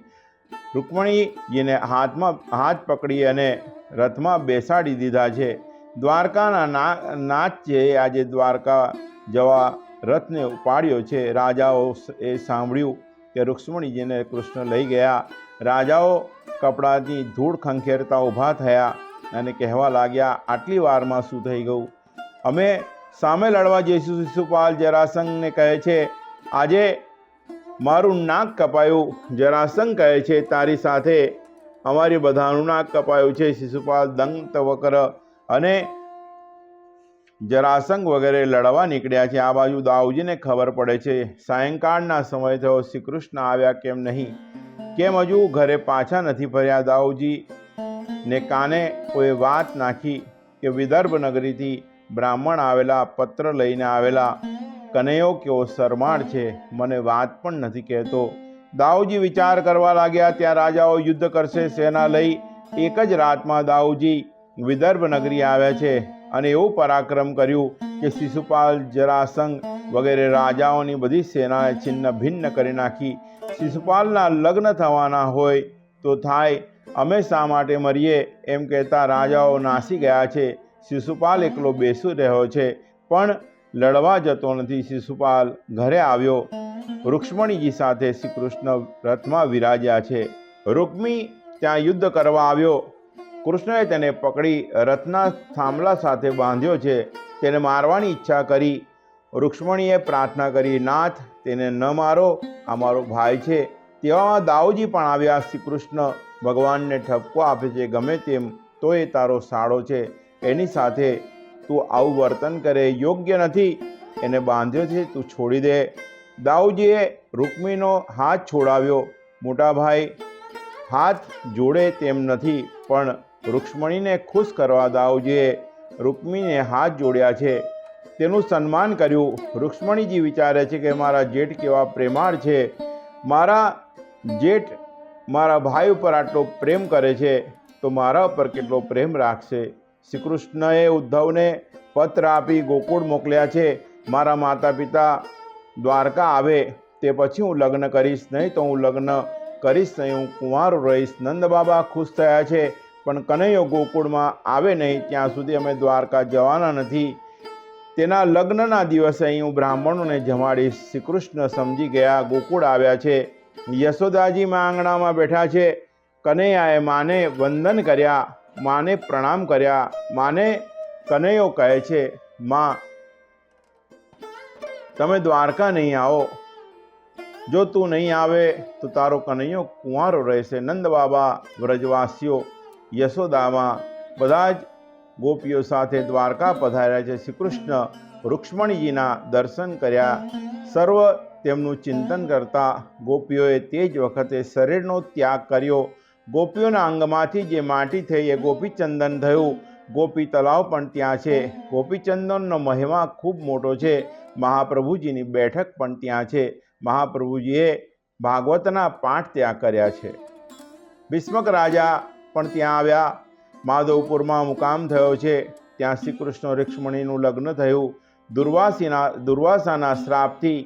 રુક્ષ્મણીજીને હાથ પકડી અને રથમાં બેસાડી દીધા છે. દ્વારકાના નાથ છે આજે દ્વારકા જવા રથને ઉપાડ્યો છે. રાજાઓ એ સાંભળ્યું કે રુક્ષ્મણીજીને કૃષ્ણ લઈ ગયા. રાજાઓ કપડાની ધૂળ ખંખેરતા ઊભા થયા અને કહેવા લાગ્યા, આટલી વારમાં શું થઈ ગયું? અમે સામે લડવા જઈશું. શિશુપાલ જરાસંઘને કહે છે, આજે મારું નાક કપાયું. જરાસંઘ કહે છે, તારી સાથે અમારી બધાનું નાક કપાયું છે. શિશુપાલ દંતવક્ર અને જરાસંઘ વગેરે લડવા નીકળ્યા છે. આ બાજુ દાઉજીને ખબર પડે છે. સાયંકાળના સમય થયો. શ્રી કૃષ્ણ આવ્યા કેમ નહીં? કેમ હજુ ઘરે પાછા નથી ફર્યા? દાઉજીને કાને કોઈ વાત નાખી કે વિદર્ભ નગરીથી બ્રાહ્મણ આવેલા, પત્ર લઈને આવેલા. કનૈયો કેવો શરમાળ છે, મને વાત પણ નથી કહેતો. દાઉજી વિચાર કરવા લાગ્યા. ત્યાં રાજાઓ યુદ્ધ કરશે સેના લઈ. એક જ રાતમાં દાઉજી વિદર્ભ નગરી આવ્યા છે અને એવું પરાક્રમ કર્યું કે શિશુપાલ, જરાસંઘ વગેરે રાજાઓની બધી સેનાએ છિન્ન ભિન્ન કરી નાખી. શિશુપાલના લગ્ન થવાના હોય તો થાય, અમે શા માટે મરીએ એમ કહેતા રાજાઓ નાસી ગયા છે. શિશુપાલ એકલો બેસી રહ્યો છે પણ લડવા જતો નથી. શિશુપાલ ઘરે આવ્યો. રુક્ષ્મણીજી સાથે શ્રી કૃષ્ણ રથમાં વિરાજ્યા છે. રૂકમી ત્યાં યુદ્ધ કરવા આવ્યો. કૃષ્ણએ તેને પકડી રથના થાંભલા સાથે બાંધ્યો છે. તેને મારવાની ઈચ્છા કરી. રુક્ષ્મણીએ પ્રાર્થના કરી, નાથ, તેને ન મારો, આ મારો ભાઈ છે. તેવામાં દાઉજી પણ આવ્યા. શ્રી કૃષ્ણ ભગવાનને ઠપકો આપે છે, ગમે તેમ તો એ તારો સાળો છે, એની સાથે તું આવું વર્તન કરે યોગ્ય નથી. એને બાંધ્યો છે, તું છોડી દે. દાઉજીએ રૂકમીનો હાથ છોડાવ્યો. મોટા ભાઈ હાથ જોડે તેમ નથી, પણ રુક્ષ્મણીને ખુશ કરવા દાઉજીએ રૂકમીને હાથ જોડ્યા છે. તેનું સન્માન કર્યું. રૂક્ષ્મણીજી વિચારે છે કે મારા જેઠ કેવા પ્રેમાળ છે, મારા જેઠ મારા ભાઈ ઉપર આટલો પ્રેમ કરે છે તો મારા ઉપર કેટલો પ્રેમ રાખશે. શ્રી કૃષ્ણએ ઉદ્ધવને પત્ર આપી ગોકુળ મોકલ્યા છે. મારા માતા પિતા દ્વારકા આવે તે પછી હું લગ્ન કરીશ, નહીં તો હું લગ્ન કરીશ નહીં, હું કુંવારો રહીશ. નંદ બાબા ખુશ થયા છે, પણ કનૈયો ગોકુળમાં આવે નહીં ત્યાં સુધી અમે દ્વારકા જવાના નથી. તેના લગ્નના દિવસે અહીં હું બ્રાહ્મણોને જમાડીશ. શ્રી કૃષ્ણ સમજી ગયા, ગોકુળ આવ્યા છે. યશોદાજી માં આંગણામાં બેઠા છે. કનૈયાએ માને વંદન કર્યા, માને પ્રણામ કર્યા. માને કનૈયો કહે છે, માં તમે દ્વારકા નહીં આવો, જો તું નહીં આવે તો તારો કનૈયો કુંવારો રહેશે. નંદ બાબા, વ્રજવાસીઓ, યશોદામાં બધા જ ગોપીઓ સાથે દ્વારકા પધાર્યા છે. શ્રી કૃષ્ણ રૂક્ષ્મણીજીના દર્શન કર્યા. સર્વ તેમનું ચિંતન કરતા ગોપીઓએ તે જ વખતે શરીરનો ત્યાગ કર્યો. ગોપીઓના અંગમાંથી જે માટી થઈ એ ગોપીચંદન થયું. ગોપી તલાવ પણ ત્યાં છે. ગોપીચંદનનો મહિમા ખૂબ મોટો છે. મહાપ્રભુજીની બેઠક પણ ત્યાં છે. મહાપ્રભુજીએ ભાગવતના પાઠ ત્યાં કર્યા છે. ભીષ્મક રાજા પણ ત્યાં આવ્યા. માધવપુરમાં મુકામ થયો છે. ત્યાં શ્રી કૃષ્ણ રૂક્ષ્મણીનું લગ્ન થયું. દુર્વાસાના શ્રાપથી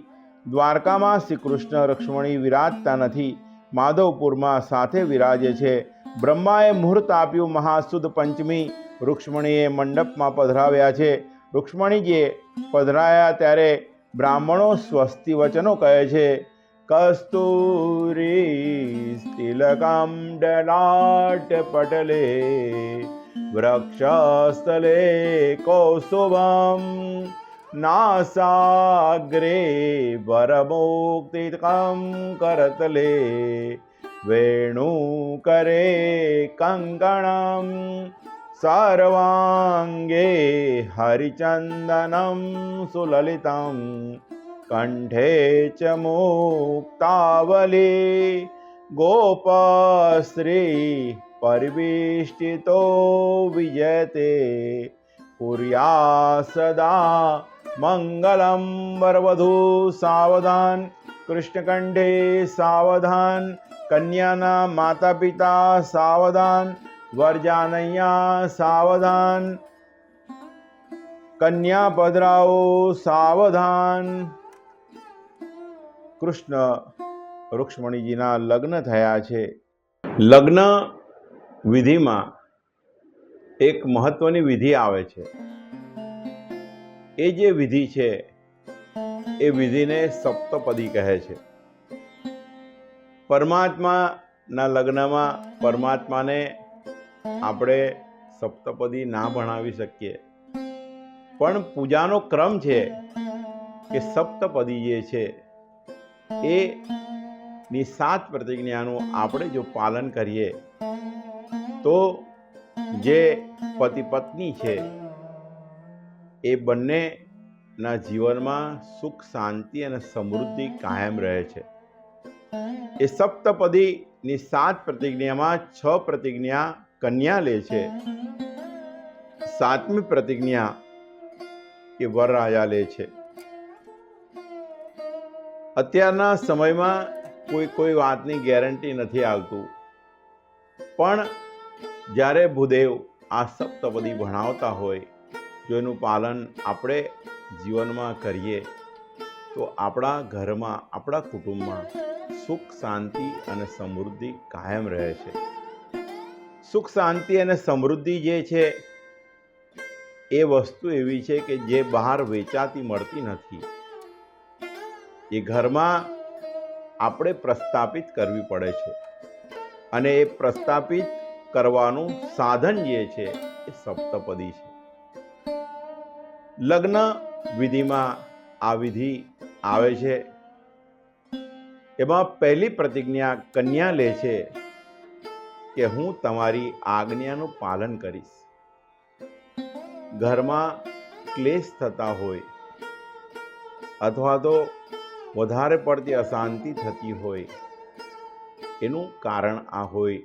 દ્વારકામાં શ્રી કૃષ્ણ રૂક્ષ્મણી વિરાજતા નથી, માધવપુરમાં સાથે વિરાજે છે. બ્રહ્માએ મુહૂર્ત આપ્યું મહાસુદ પંચમી. રૂક્ષ્મણીએ મંડપમાં પધરાવ્યા છે. રૂક્ષ્મણીજીએ પધરાયા ત્યારે બ્રાહ્મણો સ્વસ્તિ વચનો કહે છે. કસ્તુરી તિલકમ દલાટ પટલે વૃક્ષસ્થલે કૌસ્તુભમ નાસાગ્રે વરમુક્તિકમ કરતલે વેણુકરે કંકણમ સર્વાંગે હરિચંદનમ સુલલિતમ કંઠે ચ મુક્તાવલી ગોપશ્રી પરિવેષ્ટિતો વિજયતે કુર્યા સદા મંગલમ. વરવધુ સાવધાન, કૃષ્ણકંઠે સાવધાન, કન્યાના માતા પિતા સાવધાન, વરજાનૈયા સાવધાન, કન્યા પધરાવો સાવધાન. કૃષ્ણ રૂક્ષ્મણીજીના લગ્ન થયા છે. લગ્ન વિધિમાં એક મહત્વની વિધિ આવે છે. એ જે વિધિ છે એ વિધિને સપ્તપદી કહે છે. પરમાત્માના લગ્નમાં પરમાત્માને આપણે સપ્તપદી ના ભણાવી શકીએ, પણ પૂજાનો ક્રમ છે કે સપ્તપદી જે છે એની 7 પ્રતિજ્ઞાનું આપણે જો પાલન કરીએ તો જે પતિ પત્ની છે એ બંનેના જીવનમાં સુખ, શાંતિ અને સમૃદ્ધિ કાયમ રહે છે. એ સપ્તપદીની 7 પ્રતિજ્ઞામાં 6 પ્રતિજ્ઞા કન્યા લે છે, 7મી પ્રતિજ્ઞા એ વરરાજા લે છે. અત્યારના સમયમાં કોઈ વાતની ગેરંટી નથી આવતું, પણ જ્યારે ભૂદેવ આ સપ્તપદી ભણાવતા હોય, જો એનું પાલન આપણે જીવનમાં કરીએ તો આપણા ઘરમાં, આપણા કુટુંબમાં સુખ, શાંતિ અને સમૃદ્ધિ કાયમ રહે છે. સુખ, શાંતિ અને સમૃદ્ધિ જે છે એ વસ્તુ એવી છે કે જે બહાર વેચાતી મળતી નથી. એ ઘરમાં આપણે પ્રસ્થાપિત કરવી પડે છે, અને એ પ્રસ્થાપિત કરવાનું સાધન જે છે એ સપ્તપદી છે. લગ્ન વિધિમાં આ વિધિ આવે છે. એમાં પહેલી પ્રતિજ્ઞા કન્યા લે છે કે હું તમારી આજ્ઞાનું પાલન કરીશ. ઘરમાં ક્લેશ થતા હોય અથવા તો વધારે પડતી અશાંતિ થતી હોય, એનું કારણ આ હોય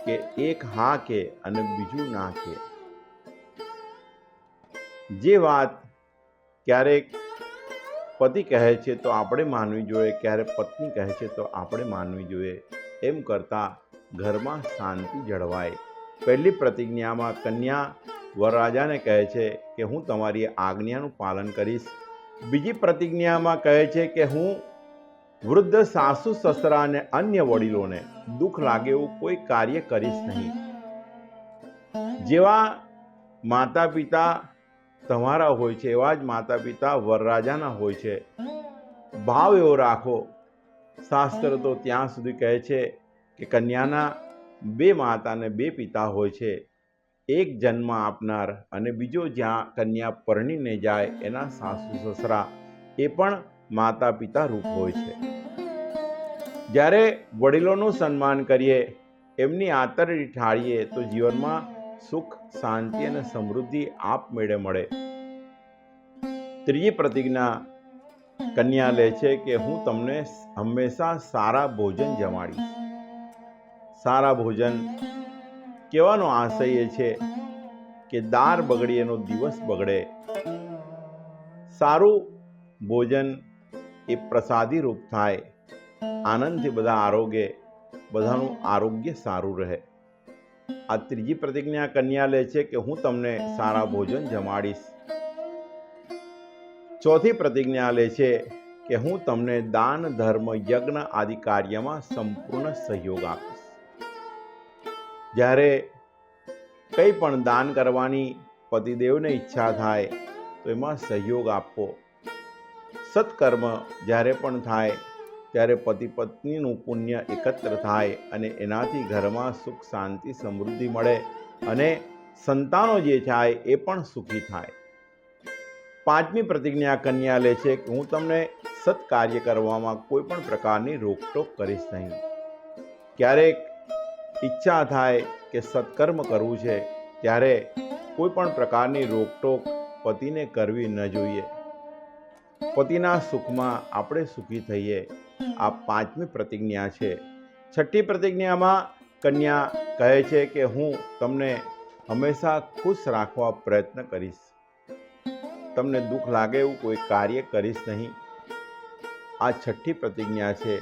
કે એક હા કે અને બીજું ના કે. જે વાત ક્યારેક પતિ કહે છે તો આપણે માનવી જોઈએ, ક્યારેક પત્ની કહે છે તો આપણે માનવી જોઈએ. એમ કરતાં ઘરમાં શાંતિ જળવાય. પહેલી પ્રતિજ્ઞામાં કન્યા વરરાજાને કહે છે કે હું તમારી આજ્ઞાનું પાલન કરીશ. બીજી પ્રતિજ્ઞામાં કહે છે કે હું વૃદ્ધ સાસુ સસરા અને અન્ય વડીલોને દુઃખ લાગે એવું કોઈ કાર્ય કરીશ નહીં. જેવા માતા પિતા તમારા હોય છે એવા જ માતા પિતા વરરાજાના હોય છે. ભાવ એવો રાખો. શાસ્ત્ર તો ત્યાં સુધી કહે છે કે કન્યાના બે માતા અને બે પિતા હોય છે. એક જન્મ આપનાર અને બીજો જ્યાં કન્યા પરણીને જાય એના સાસુ સસરા, એ પણ માતા પિતા રૂપ હોય છે. જ્યારે વડીલોનું સન્માન કરીએ, એમની આતરડી ઠાળીએ તો જીવનમાં સુખ, શાંતિ અને સમૃદ્ધિ આપમેળે મળે. ત્રીજી પ્રતિજ્ઞા કન્યા લે છે કે હું તમને હંમેશા સારા ભોજન જમાડીશ. સારા ભોજન કહેવાનો આશય એ છે કે દાર બગડી એનો દિવસ બગડે. સારું ભોજન એ પ્રસાદી રૂપ થાય. આનંદથી બધા બધાનું આરોગ્ય સારું રહે. આ ત્રીજી પ્રતિજ્ઞા કન્યા લે છે કે હું તમને સારા ભોજન જમાડીશ. ચોથી પ્રતિજ્ઞા લે છે કે હું તમને દાન, ધર્મ, યજ્ઞ આદિ કાર્યમાં સંપૂર્ણ સહયોગ આપીશ. જ્યારે કંઈ પણ દાન કરવાની પતિદેવને ઈચ્છા થાય તો એમાં સહયોગ આપવો. સત્કર્મ જ્યારે પણ થાય ત્યારે પતિ પત્નીનું પુણ્ય એકત્ર થાય અને એનાથી ઘરમાં સુખ, શાંતિ, સમૃદ્ધિ મળે અને સંતાનો જે થાય એ પણ સુખી થાય. પાંચમી પ્રતિજ્ઞા કન્યા લે છે કે હું તમને સત્કાર્ય કરવામાં કોઈ પણ પ્રકારની રોકટોક કરીશ નહીં. ક્યારેક ઈચ્છા થાય કે સત્કર્મ કરવું છે ત્યારે કોઈ પણ પ્રકારની રોકટોક પતિને કરવી ન જોઈએ. પતિના સુખમાં આપણે સુખી થઈએ. આ પાંચમી પ્રતિજ્ઞા છે. છઠ્ઠી પ્રતિજ્ઞામાં કન્યા કહે છે કે હું તમને હંમેશા ખુશ રાખવા પ્રયત્ન કરીશ. તમને દુઃખ લાગે એવું કોઈ કાર્ય કરીશ નહીં. આ છઠ્ઠી પ્રતિજ્ઞા છે.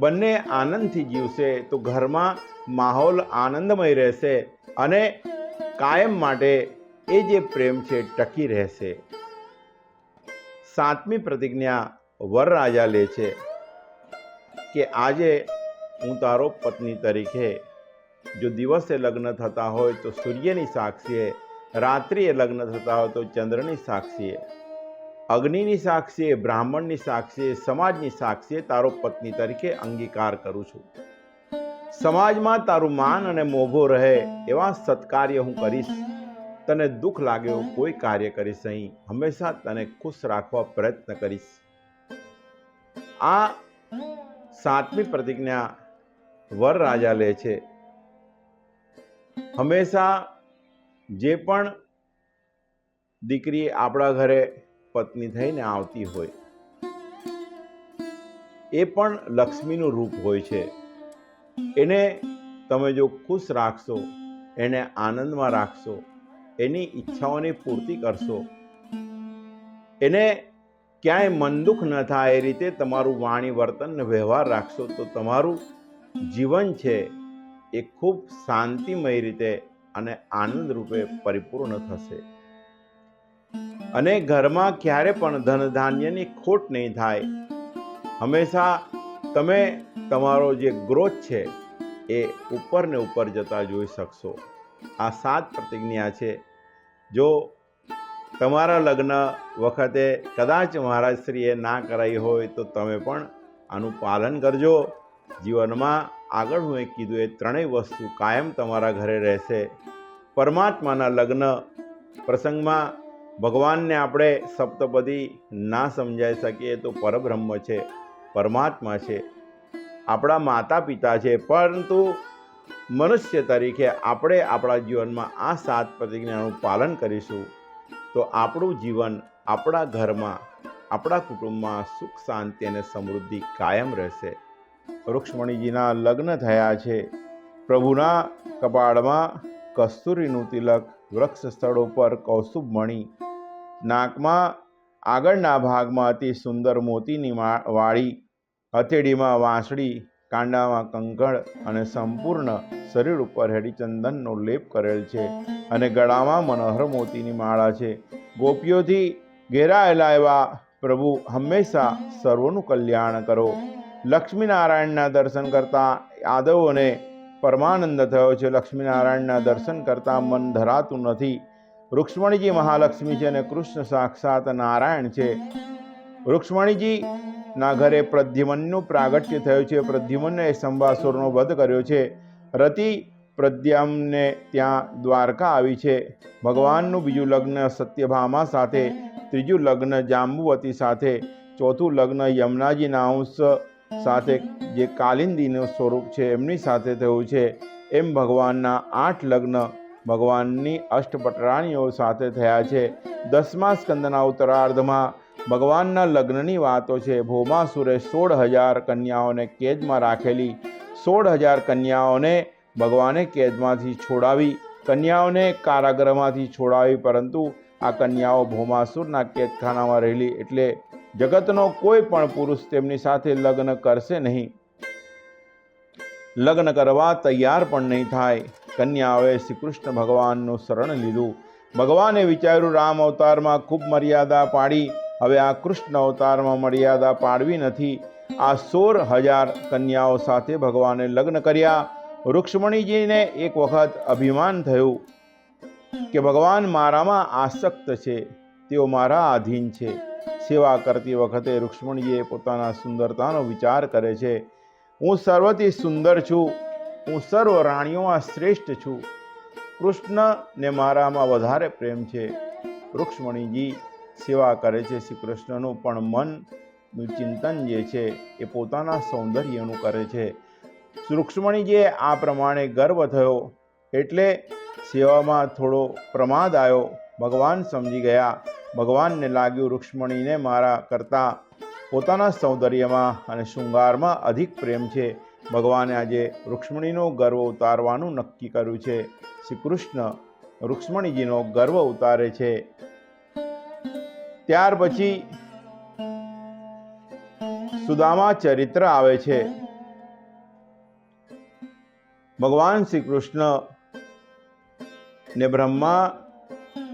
બંને આનંદથી જીવશે તો ઘરમાં માહોલ આનંદમય રહેશે અને કાયમ માટે એ જે પ્રેમ છે ટકી રહેશે. સાતમી પ્રતિજ્ઞા વરરાજા લે છે કે આજે હું તારો પત્ની તરીકે, જો દિવસે લગ્ન થતા હોય તો સૂર્યની સાક્ષીએ, રાત્રિએ લગ્ન થતા હોય તો ચંદ્રની સાક્ષીએ, અગ્નિની સાક્ષીએ, બ્રાહ્મણની સાક્ષીએ, સમાજની સાક્ષીએ તારો પત્ની તરીકે અંગીકાર કરું છું. સમાજમાં તારું માન અને મોભો રહે એવા સત્કાર્ય હું કરીશ. તને દુઃખ લાગે એવું કોઈ કાર્ય કરીશ નહીં. હંમેશા તને ખુશ રાખવા પ્રયત્ન કરીશ. આ સાતમી પ્રતિજ્ઞા વરરાજા લે છે. હંમેશા જે પણ દીકરી આપણા ઘરે પત્ની થઈને આવતી હોય એ પણ લક્ષ્મીનું રૂપ હોય છે. એને તમે જો ખુશ રાખશો, એને આનંદમાં રાખશો, એની ઈચ્છાઓની પૂર્તિ કરશો, એને ક્યાંય મન દુઃખ ન થાય એ રીતે તમારું વાણી, વર્તન ને વ્યવહાર રાખશો તો તમારું જીવન છે એ ખૂબ શાંતિમય રીતે અને આનંદ રૂપે પરિપૂર્ણ થશે. અને ઘરમાં ક્યારે પણ ધન ધાન્યની ખોટ નહીં થાય. હંમેશા તમે તમારો જે ગ્રોથ છે એ ઉપર ને ઉપર જતા જોઈ શકશો. આ 7 પ્રતિજ્ઞા છે. જો તમારા લગ્ન વખતે કદાચ મહારાજશ્રીએ ના કરાઈ હોય તો તમે પણ આનું પાલન કરજો. જીવનમાં આગળ હું કીધું એ ત્રણેય વસ્તુ કાયમ તમારા ઘરે રહેશે. પરમાત્માના લગ્ન પ્રસંગમાં ભગવાનને આપણે સપ્તપદી ના સમજાઈ શકીએ તો પરબ્રહ્મ છે, પરમાત્મા છે, આપણા માતા પિતા છે. પરંતુ મનુષ્ય તરીકે આપણે આપણા જીવનમાં આ 7 પ્રતિજ્ઞાનું પાલન કરીશું તો આપણું જીવન આપણા ઘરમાં, આપણા કુટુંબમાં સુખ, શાંતિ અને સમૃદ્ધિ કાયમ રહેશે. રૂક્ષ્મણીજીના લગ્ન થયા છે. પ્રભુના કપાળમાં કસ્તુરીનું તિલક, વૃક્ષ સ્થળો પર કૌસ્તુભ મણિ, નાકમાં આગળના ભાગમાં અતિ સુંદર મોતીની વાળી, હથેળીમાં વાંસળી, કાંડામાં કંકણ અને સંપૂર્ણ શરીર ઉપર હેડીચંદનનો લેપ કરેલ છે અને ગળામાં મનોહર મોતીની માળા છે. ગોપીઓથી ઘેરાયેલા એવા પ્રભુ હંમેશા સર્વનું કલ્યાણ કરો. લક્ષ્મીનારાયણના દર્શન કરતા યાદવોને પરમાનંદ થયો છે. લક્ષ્મીનારાયણના દર્શન કરતા મન ધરાતું નથી. રૂક્ષ્મણીજી મહાલક્ષ્મી છે અને કૃષ્ણ સાક્ષાત નારાયણ છે. રૂક્ષ્મણીજીના ઘરે પ્રદ્યુમ્નનું પ્રાગટ્ય થયું છે. પ્રદ્યુમ્નએ સંભાસુરનો વધ કર્યો છે. રતિ પ્રદ્યુમ્નને ત્યાં દ્વારકા આવી છે. ભગવાનનું બીજું લગ્ન સત્યભામા સાથે, ત્રીજું લગ્ન જાંબુવતી સાથે, ચોથું લગ્ન યમુનાજીના અંશ સાથે જે કાલિંદીનું સ્વરૂપ છે એમની સાથે થયું છે. એમ ભગવાનના 8 લગ્ન ભગવાનની અષ્ટપટરાણીઓ સાથે થયા છે. 10મા સ્કંદના ઉત્તરાર્ધમાં ભગવાનના લગ્નની વાતો છે. ભૌમાસુરે 16,000 કન્યાઓને કેદમાં રાખેલી. 16,000 કન્યાઓને ભગવાને કેદમાંથી છોડાવી, કન્યાઓને કારાગૃહમાંથી છોડાવી, પરંતુ આ કન્યાઓ ભૌમાસુરના કેદખાનામાં રહેલી, એટલે જગતનો કોઈ પણ પુરુષ તેમની સાથે લગ્ન કરશે નહીં, લગ્ન કરવા તૈયાર પણ નહીં થાય. કન્યાઓએ શ્રી કૃષ્ણ ભગવાનનું શરણ લીધું. ભગવાને વિચાર્યું, રામ અવતારમાં ખૂબ મર્યાદા પાડી, હવે આ કૃષ્ણ અવતારમાં મર્યાદા પાડવી નથી. આ 16,000 કન્યાઓ સાથે ભગવાને લગ્ન કર્યા. રૂક્ષ્મણીજીને એક વખત અભિમાન થયું કે ભગવાન મારામાં આસક્ત છે, તેઓ મારા આધીન છે. સેવા કરતી વખતે રૂક્ષ્મણીજીએ પોતાના સુંદરતાનો વિચાર કરે છે. હું સર્વથી સુંદર છું, હું સર્વ રાણીઓમાં શ્રેષ્ઠ છું. કૃષ્ણને મારામાં વધારે પ્રેમ છે. રૂક્ષ્મણીજી સેવા કરે છે શ્રી કૃષ્ણનું, પણ મનનું ચિંતન જે છે એ પોતાના સૌંદર્યનું કરે છે. રૂક્ષ્મણીજીએ આ પ્રમાણે ગર્વ થયો, એટલે સેવામાં થોડો પ્રમાદ આવ્યો. ભગવાન સમજી ગયા. ભગવાનને લાગ્યું રૂક્ષ્મણીને મારા કરતાં પોતાના સૌંદર્યમાં અને શૃંગારમાં અધિક પ્રેમ છે. ભગવાને આજે રૂક્ષ્મણીનો ગર્વ ઉતારવાનું નક્કી કર્યું છે. શ્રી કૃષ્ણ રૂક્ષ્મણીજીનો ગર્વ ઉતારે છે. ત્યાર પછી સુદામા ચરિત્ર આવે છે. ભગવાન શ્રી કૃષ્ણ ને બ્રહ્મા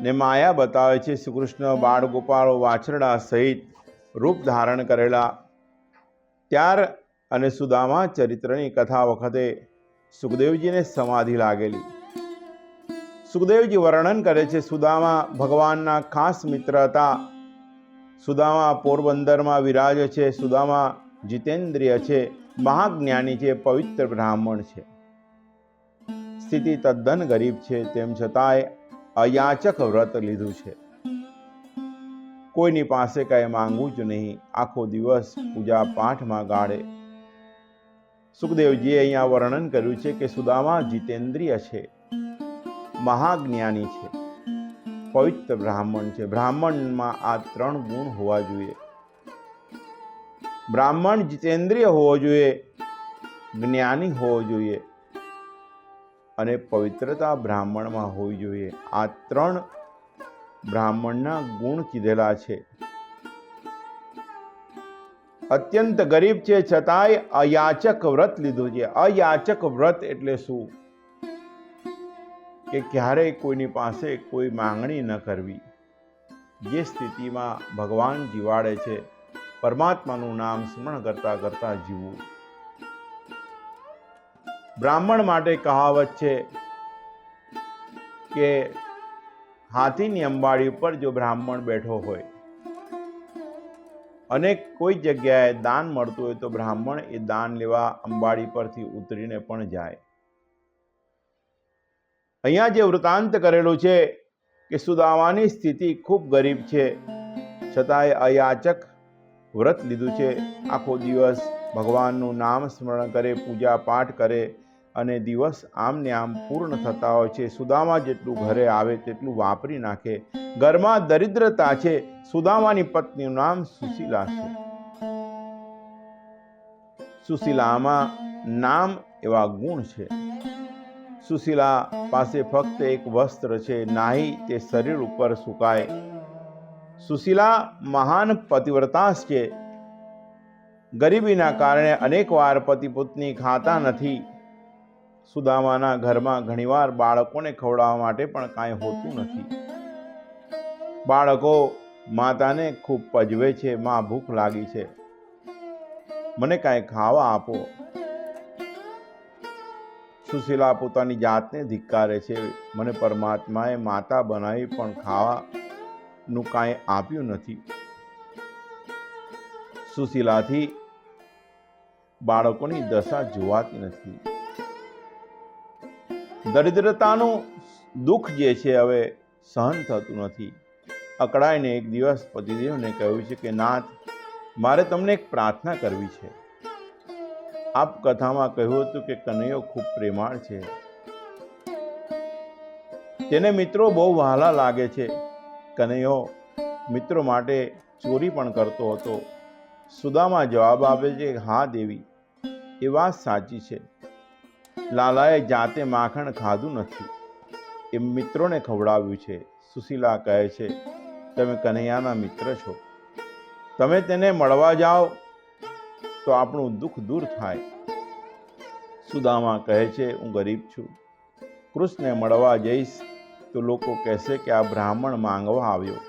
ને માયા બતાવે છે. શ્રી કૃષ્ણ બાળ ગોપાળો વાછરડા સહિત રૂપ ધારણ કરેલા. ત્યાર અને સુદામા ચરિત્રની કથા વખતે સુખદેવજીને સમાધિ લાગેલી. સુખદેવજી વર્ણન કરે છે, સુદામા ભગવાનના ખાસ મિત્ર હતા. સુદામા પોરબંદરમાં વિરાજ છે. સુદામા જીતેન્દ્રિય છે, મહાજ્ઞાની છે, પવિત્ર બ્રાહ્મણ છે. સ્થિતિ તદ્દન ગરીબ છે, તેમ છતાંય અયાચક વ્રત લીધું છે. કોઈની પાસે કંઈ માંગવું જ નહીં. આખો દિવસ પૂજા પાઠમાં ગાળે. સુખદેવજીએ અહીંયા વર્ણન કર્યું છે કે સુદામા જીતેન્દ્રિય છે, મહાજ્ઞાની છે, પવિત્ર બ્રાહ્મણ છે. બ્રાહ્મણમાં આ 3 ગુણ હોવા જોઈએ. બ્રાહ્મણ જીતેન્દ્રિય હોવો જોઈએ, જ્ઞાની હોવો જોઈએ અને પવિત્રતા બ્રાહ્મણમાં હોવી જોઈએ. આ 3 બ્રાહ્મણના ગુણ કીધેલા છે. અત્યંત ગરીબ છે, છતાંય અયાચક વ્રત લીધું છે. અયાચક વ્રત એટલે શું? કે ક્યારેય કોઈની પાસે કોઈ માંગણી ન કરવી. જે સ્થિતિમાં ભગવાન જીવાડે છે, પરમાત્માનું નામ સ્મરણ કરતા કરતા જીવવું. બ્રાહ્મણ માટે કહાવત છે કે હાથીની અંબાડી ઉપર જો બ્રાહ્મણ બેઠો હોય અને કોઈ જગ્યાએ દાન મળતું હોય તો બ્રાહ્મણ એ દાન લેવા અંબાડી પરથી ઉતરીને પણ જાય. અહીંયા જે વૃત્તાંત કરેલું છે કે સુદામાની સ્થિતિ ખૂબ ગરીબ છે, છતાંય અયાચક વ્રત લીધું છે. આખો દિવસ ભગવાનનું નામ સ્મરણ કરે, પૂજા પાઠ કરે અને દિવસ આમ ને આમ પૂર્ણ થતા હોય છે. સુદામા જેટલું ઘરે આવે તેટલું વાપરી નાખે. ઘરમાં દરિદ્રતા છે. સુદામાની પત્નીનું નામ સુશીલા છે. સુશીલામાં નામ એવા ગુણ છે. સુશીલા પાસે ફક્ત એક વસ્ત્ર છે, નાહી તે શરીર ઉપર સુકાય. સુશીલા મહાન પતિવ્રતા છે. ગરીબીના કારણે અનેકવાર પતિ પત્ની ખાતા નથી. સુદામાના ઘરમાં ઘણીવાર બાળકોને ખવડાવવા માટે પણ કાંઈ હોતું નથી. બાળકો માતાને ખૂબ પજવે છે, માં ભૂખ લાગી છે, મને કાંઈ ખાવા આપો. સુશીલા પોતાની જાતને ધિક્કારે છે. મને પરમાત્માએ માતા બનાવી પણ ખાવાનું કાંઈ આપ્યું નથી. સુશીલાથી બાળકોની દશા જોવાતી નથી. દરિદ્રતાનું દુઃખ જે છે હવે સહન થતું નથી. અકળાઈને એક દિવસ પતિદેવને કહ્યું છે કે નાથ, મારે તમને એક પ્રાર્થના કરવી છે. આપ કથામાં કહ્યું હતું કે કનૈયો ખૂબ પ્રેમાળ છે, તેને મિત્રો બહુ વહાલા લાગે છે. કનૈયો મિત્રો માટે ચોરી પણ કરતો હતો. સુદામા જવાબ આપે છે, હા દેવી, એ વાત સાચી છે. લાલાએ જાતે માખણ ખાધું નથી, એ મિત્રોને ખવડાવ્યું છે. સુશીલા કહે છે, તમે કનૈયાના મિત્ર છો, તમે તેને મળવા જાઓ તો આપણું દુઃખ દૂર થાય. સુદામા કહે છે, હું ગરીબ છું, કૃષ્ણને મળવા જઈશ તો લોકો કહેશે કે આ બ્રાહ્મણ માંગવા આવ્યો,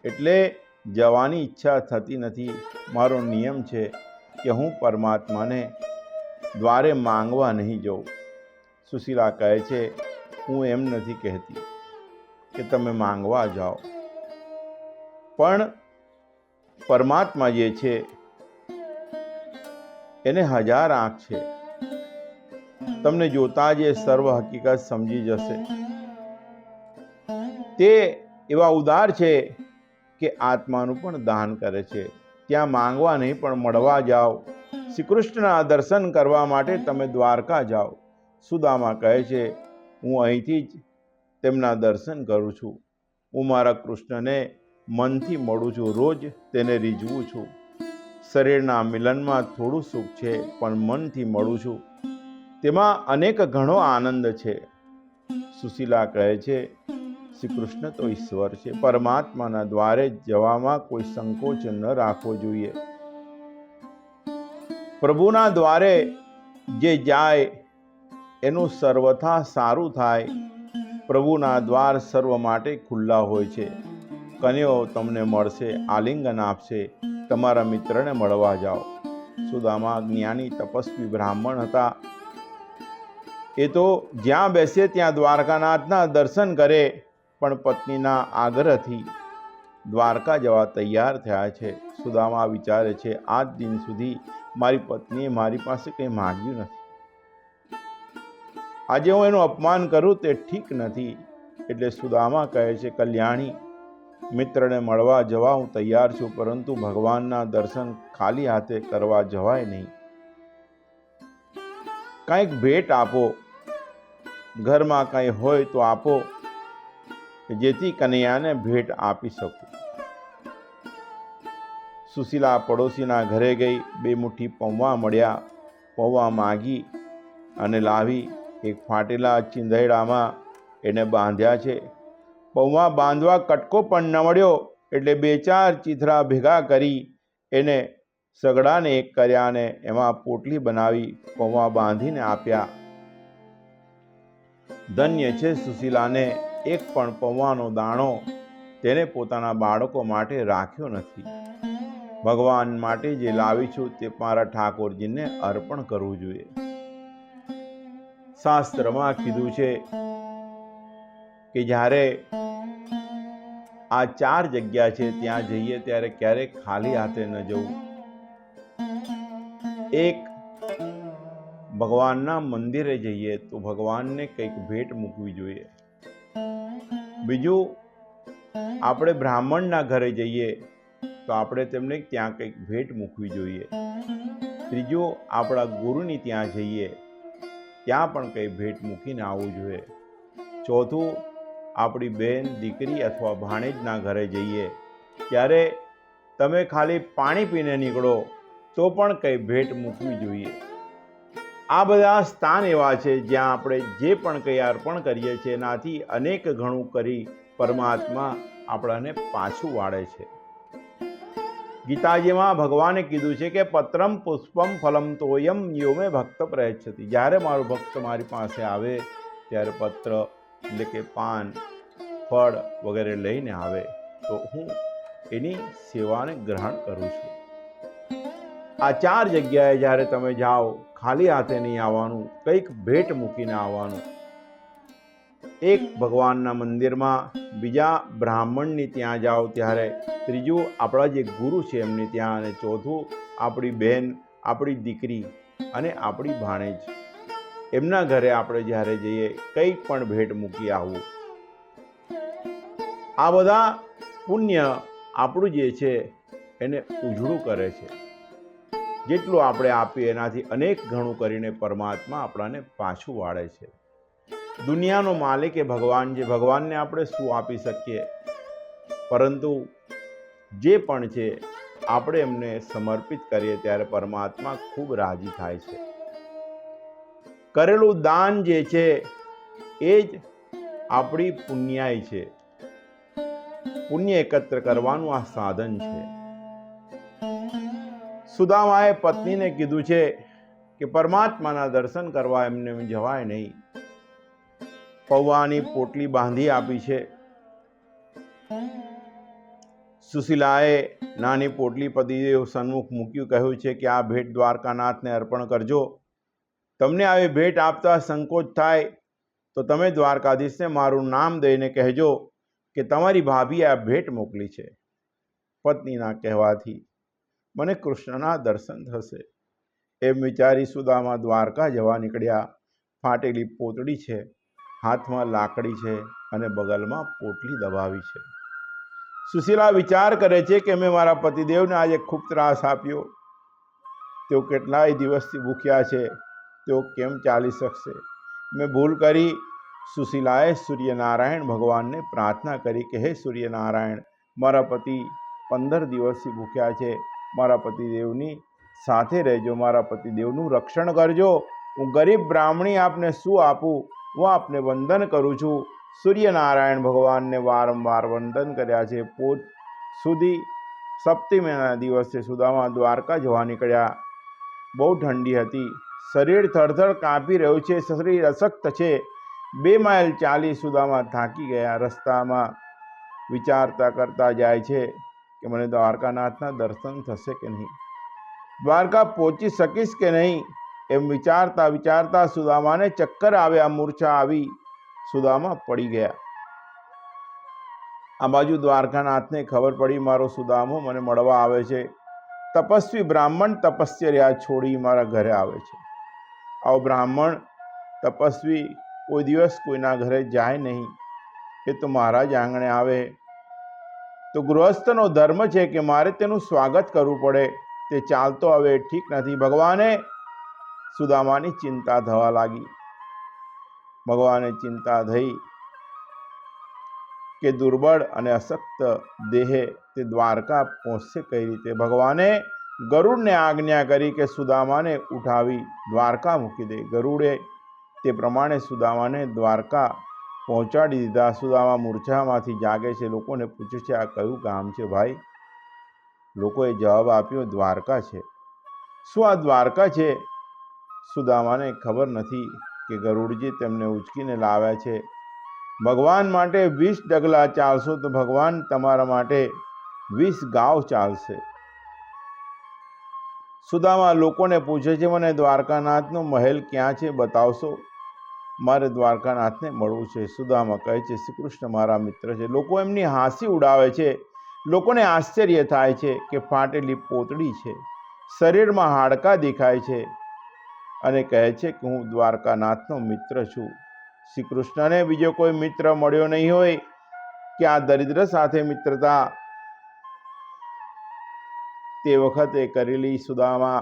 એટલે જવાની ઈચ્છા થતી નથી. મારો નિયમ છે કે હું પરમાત્માને દ્વારે માંગવા નહીં જાઉં. સુશીલા કહે છે, હું એમ નથી કહેતી કે તમે માંગવા જાઓ, પણ પરમાત્મા જે છે એને 1000 આંખ છે. તમને જોતા જ એ સર્વ હકીકત સમજી જશે. તે એવા ઉદાર છે કે આત્માનું પણ દાન કરે છે. ત્યાં માંગવા નહીં પણ મળવા જાઓ. શ્રી કૃષ્ણના દર્શન કરવા માટે તમે દ્વારકા જાઓ. સુદામા કહે છે, હું અહીંથી જ તેમના દર્શન કરું છું. હું મારા કૃષ્ણને મનથી મળું છું, રોજ તેને રીઝવું છું. શરીરના મિલનમાં થોડું સુખ છે, પણ મનથી મળું છું, તેમાં અનેક ઘણો આનંદ છે. સુશીલા કહે છે, શ્રી કૃષ્ણ તો ઈશ્વર છે. પરમાત્માના દ્વારે જવામાં કોઈ સંકોચ ન રાખવો જોઈએ. પ્રભુના દ્વારે જે જાય એનું સર્વથા સારું થાય. પ્રભુના દ્વાર સર્વ માટે ખુલ્લા હોય છે. કન્યો તમને મળશે, આલિંગન આપશે. તમારા મિત્રને મળવા જાઓ. સુદામા જ્ઞાની તપસ્વી બ્રાહ્મણ હતા. એ તો જ્યાં બેસે ત્યાં દ્વારકાનાથના દર્શન કરે, પણ પત્નીના આગ્રહથી દ્વારકા જવા તૈયાર થયા છે. સુદામા વિચારે છે, આજ દિન સુધી મારી પત્નીએ મારી પાસે કંઈ માગ્યું નથી. આજે હું એનું અપમાન કરું તે ઠીક નથી. એટલે સુદામા કહે છે, કલ્યાણી, મિત્રને મળવા જવા હું તૈયાર છું, પરંતુ ભગવાનના દર્શન ખાલી હાથે કરવા જવાય નહીં. કંઈક ભેટ આપો, ઘરમાં કંઈ હોય તો આપો, જેથી કનૈયાને ભેટ આપી શકું. સુશીલા પડોશીના ઘરે ગઈ. 2 મુઠ્ઠી પૌવા મળ્યા. પૌવા માગી અને લાવી એક ફાટેલા ચીંધૈડામાં એને બાંધ્યા છે. પૌવા બાંધવા કટકો પણ ન મળ્યો, એટલે 2-4 ચીથરા ભેગા કરી એને સગડાને એક કર્યા અને એમાં પોટલી બનાવી પૌવા બાંધીને આપ્યા. ધન્ય છે સુશીલાને, એક પણ પૌવાનો દાણો તેને પોતાના બાળકો માટે રાખ્યો નથી. ભગવાન માટે જે લાવી છું તે મારા ઠાકોરજીને અર્પણ કરવું જોઈએ. શાસ્ત્રમાં કીધું છે કે જ્યારે આ 4 જગ્યા છે ત્યાં જઈએ ત્યારે ક્યારેક ખાલી હાથે ન જવું. એક, ભગવાનના મંદિરે જઈએ તો ભગવાનને કંઈક ભેટ મૂકવી જોઈએ. બીજું, આપણે બ્રાહ્મણના ઘરે જઈએ તો આપણે તેમને ત્યાં કંઈક ભેટ મૂકવી જોઈએ. ત્રીજું, આપણા ગુરુની ત્યાં જઈએ ત્યાં પણ કંઈ ભેટ મૂકીને આવવું જોઈએ. ચોથું, આપણી બહેન, દીકરી અથવા ભાણેજના ઘરે જઈએ ત્યારે તમે ખાલી પાણી પીને નીકળો તો પણ કંઈ ભેટ મૂકવી જોઈએ. આ બધા સ્થાન એવા છે જ્યાં આપણે જે પણ કંઈ અર્પણ કરીએ છીએ એનાથી અનેક ગણું કરી પરમાત્મા આપણાને પાછું વાળે છે. ગીતાજીમાં ભગવાને કીધું છે કે પત્રમ પુષ્પમ ફલમ તોયમ યો મે ભક્ત પ્રયચ્છતિ. જ્યારે મારો ભક્ત મારી પાસે આવે ત્યારે પત્ર એટલે કે પાન, ફળ વગેરે લઈને આવે તો હું એની સેવાને ગ્રહણ કરું છું. આ 4 જગ્યાએ જ્યારે તમે જાઓ, ખાલી હાથે નહીં આવવાનું, કંઈક ભેટ મૂકીને આવવાનું. એક ભગવાનના મંદિરમાં, બીજા બ્રાહ્મણની ત્યાં જાઓ ત્યારે, ત્રીજું આપણા જે ગુરુ છે એમની ત્યાં, અને ચોથું આપણી બહેન, આપણી દીકરી અને આપણી ભાણેજ, એમના ઘરે આપણે જ્યારે જઈએ કંઈક પણ ભેટ મૂકી આવવું. આ બધા પુણ્ય આપણું જે છે એને ઉજળું કરે છે. જેટલું આપણે આપીએ એનાથી અનેક ગણું કરીને પરમાત્મા આપણાને પાછું વાળે છે. દુનિયાનો માલિક એ ભગવાન છે. ભગવાનને આપણે શું આપી શકીએ? પરંતુ જે પણ છે આપણે એમને સમર્પિત કરીએ ત્યારે પરમાત્મા ખૂબ રાજી થાય છે. કરેલું દાન જે છે એ જ આપણી પુણ્યાઈ છે. પુણ્ય એકત્ર કરવાનું આ સાધન છે. સુદામાએ પત્નીને કીધું છે કે પરમાત્માના દર્શન કરવા એમને જવાય નહીં. પૌવાની પોટલી બાંધી આપી છે. સુશીલાએ નાની પોટલી પતિદેવ સન્મુખ મૂક્યું, કહ્યું છે કે આ ભેટ દ્વારકાનાથને અર્પણ કરજો. તમને આવી ભેટ આપતા સંકોચ થાય તો તમે દ્વારકાધીશને મારું નામ દઈને કહેજો કે તમારી ભાભીએ આ ભેટ મોકલી છે. પત્નીના કહેવાથી મને કૃષ્ણના દર્શન થશે એમ વિચારી સુદામા દ્વારકા જવા નીકળ્યા. ફાટેલી પોતળી છે, હાથમાં લાકડી છે અને બગલમાં પોટલી દબાવી છે. સુશીલા વિચાર કરે છે કે મેં મારા પતિદેવને આજે ખૂબ ત્રાસ આપ્યો. તેઓ કેટલાય દિવસથી ભૂખ્યા છે, તેઓ કેમ ચાલી શકશે? મેં ભૂલ કરી. સુશીલાએ સૂર્યનારાયણ ભગવાનને પ્રાર્થના કરી કે હે સૂર્યનારાયણ, મારા પતિ 15 દિવસથી ભૂખ્યા છે, મારા પતિદેવની સાથે રહેજો, મારા પતિદેવનું રક્ષણ કરજો. હું ગરીબ બ્રાહ્મણી આપને શું આપું? હું આપને વંદન કરું છું. સૂર્યનારાયણ ભગવાનને વારંવાર વંદન કર્યા છે. પોત સુધી સપ્તમીના દિવસે સુદામા દ્વારકા જવા નીકળ્યા. બહુ ઠંડી હતી, શરીર થરથર કાંપી રહ્યું છે, શરીર અશક્ત છે. 2 માઇલ ચાલી સુદામા થાકી ગયા. રસ્તામાં વિચારતા કરતા જાય છે કે મને દ્વારકાનાથના દર્શન થશે કે નહીં, દ્વારકા પહોંચી શકીશ કે નહીં, એમ વિચારતા વિચારતા સુદામાને ચક્કર આવ્યા, મૂર્છા આવી, સુદામા પડી ગયા. આ બાજુ દ્વારકાનાથને ખબર પડી મારો સુદામો મને મળવા આવે છે. તપસ્વી બ્રાહ્મણ તપશ્ચર્યા છોડી મારા ઘરે આવે છે. આવો બ્રાહ્મણ તપસ્વી કોઈ દિવસ કોઈના ઘરે જાય નહીં, એ તો મારા જ આંગણે આવે. તો ગૃહસ્થનો ધર્મ છે કે મારે તેનું સ્વાગત કરવું પડે. તે ચાલતો હવે ઠીક નથી. ભગવાને સુદામાની ચિંતા થવા લાગી. ભગવાને ચિંતા થઈ કે દુર્બળ અને અશક્ત દેહે તે દ્વારકા પહોંચશે કઈ રીતે. ભગવાને ગરુડને આજ્ઞા કરી કે સુદામાને ઉઠાવી દ્વારકા મૂકી દે. ગરુડે તે પ્રમાણે સુદામાને દ્વારકા પહોંચાડી દીધા. સુદામા મૂર્છામાંથી જાગે છે. લોકોને પૂછે છે આ કયું ગામ છે ભાઈ? લોકોએ જવાબ આપ્યો દ્વારકા છે. શું આ દ્વારકા છે? સુદામાને ખબર નથી કે ગરુડજી તેમને ઉચકીને લાવ્યા છે. ભગવાન માટે 20 ડગલા ચાલશો તો ભગવાન તમારા માટે 20 ગાંવ ચાલશે. સુદામા લોકોને પૂછે છે મને દ્વારકાનાથનો મહેલ ક્યાં છે, બતાવશો? મારે દ્વારકાનાથને મળવું છે. સુદામા કહે છે શ્રી કૃષ્ણ મારા મિત્ર છે. લોકો એમની હાંસી ઉડાવે છે. લોકોને આશ્ચર્ય થાય છે કે ફાટેલી પોતળી છે, શરીરમાં હાડકાં દેખાય છે અને કહે છે કે હું દ્વારકાનાથનો મિત્ર છું. શ્રી કૃષ્ણને બીજો કોઈ મિત્ર મળ્યો નહીં હોય કે આ દરિદ્ર સાથે મિત્રતા તે વખતે કરેલી. સુદામા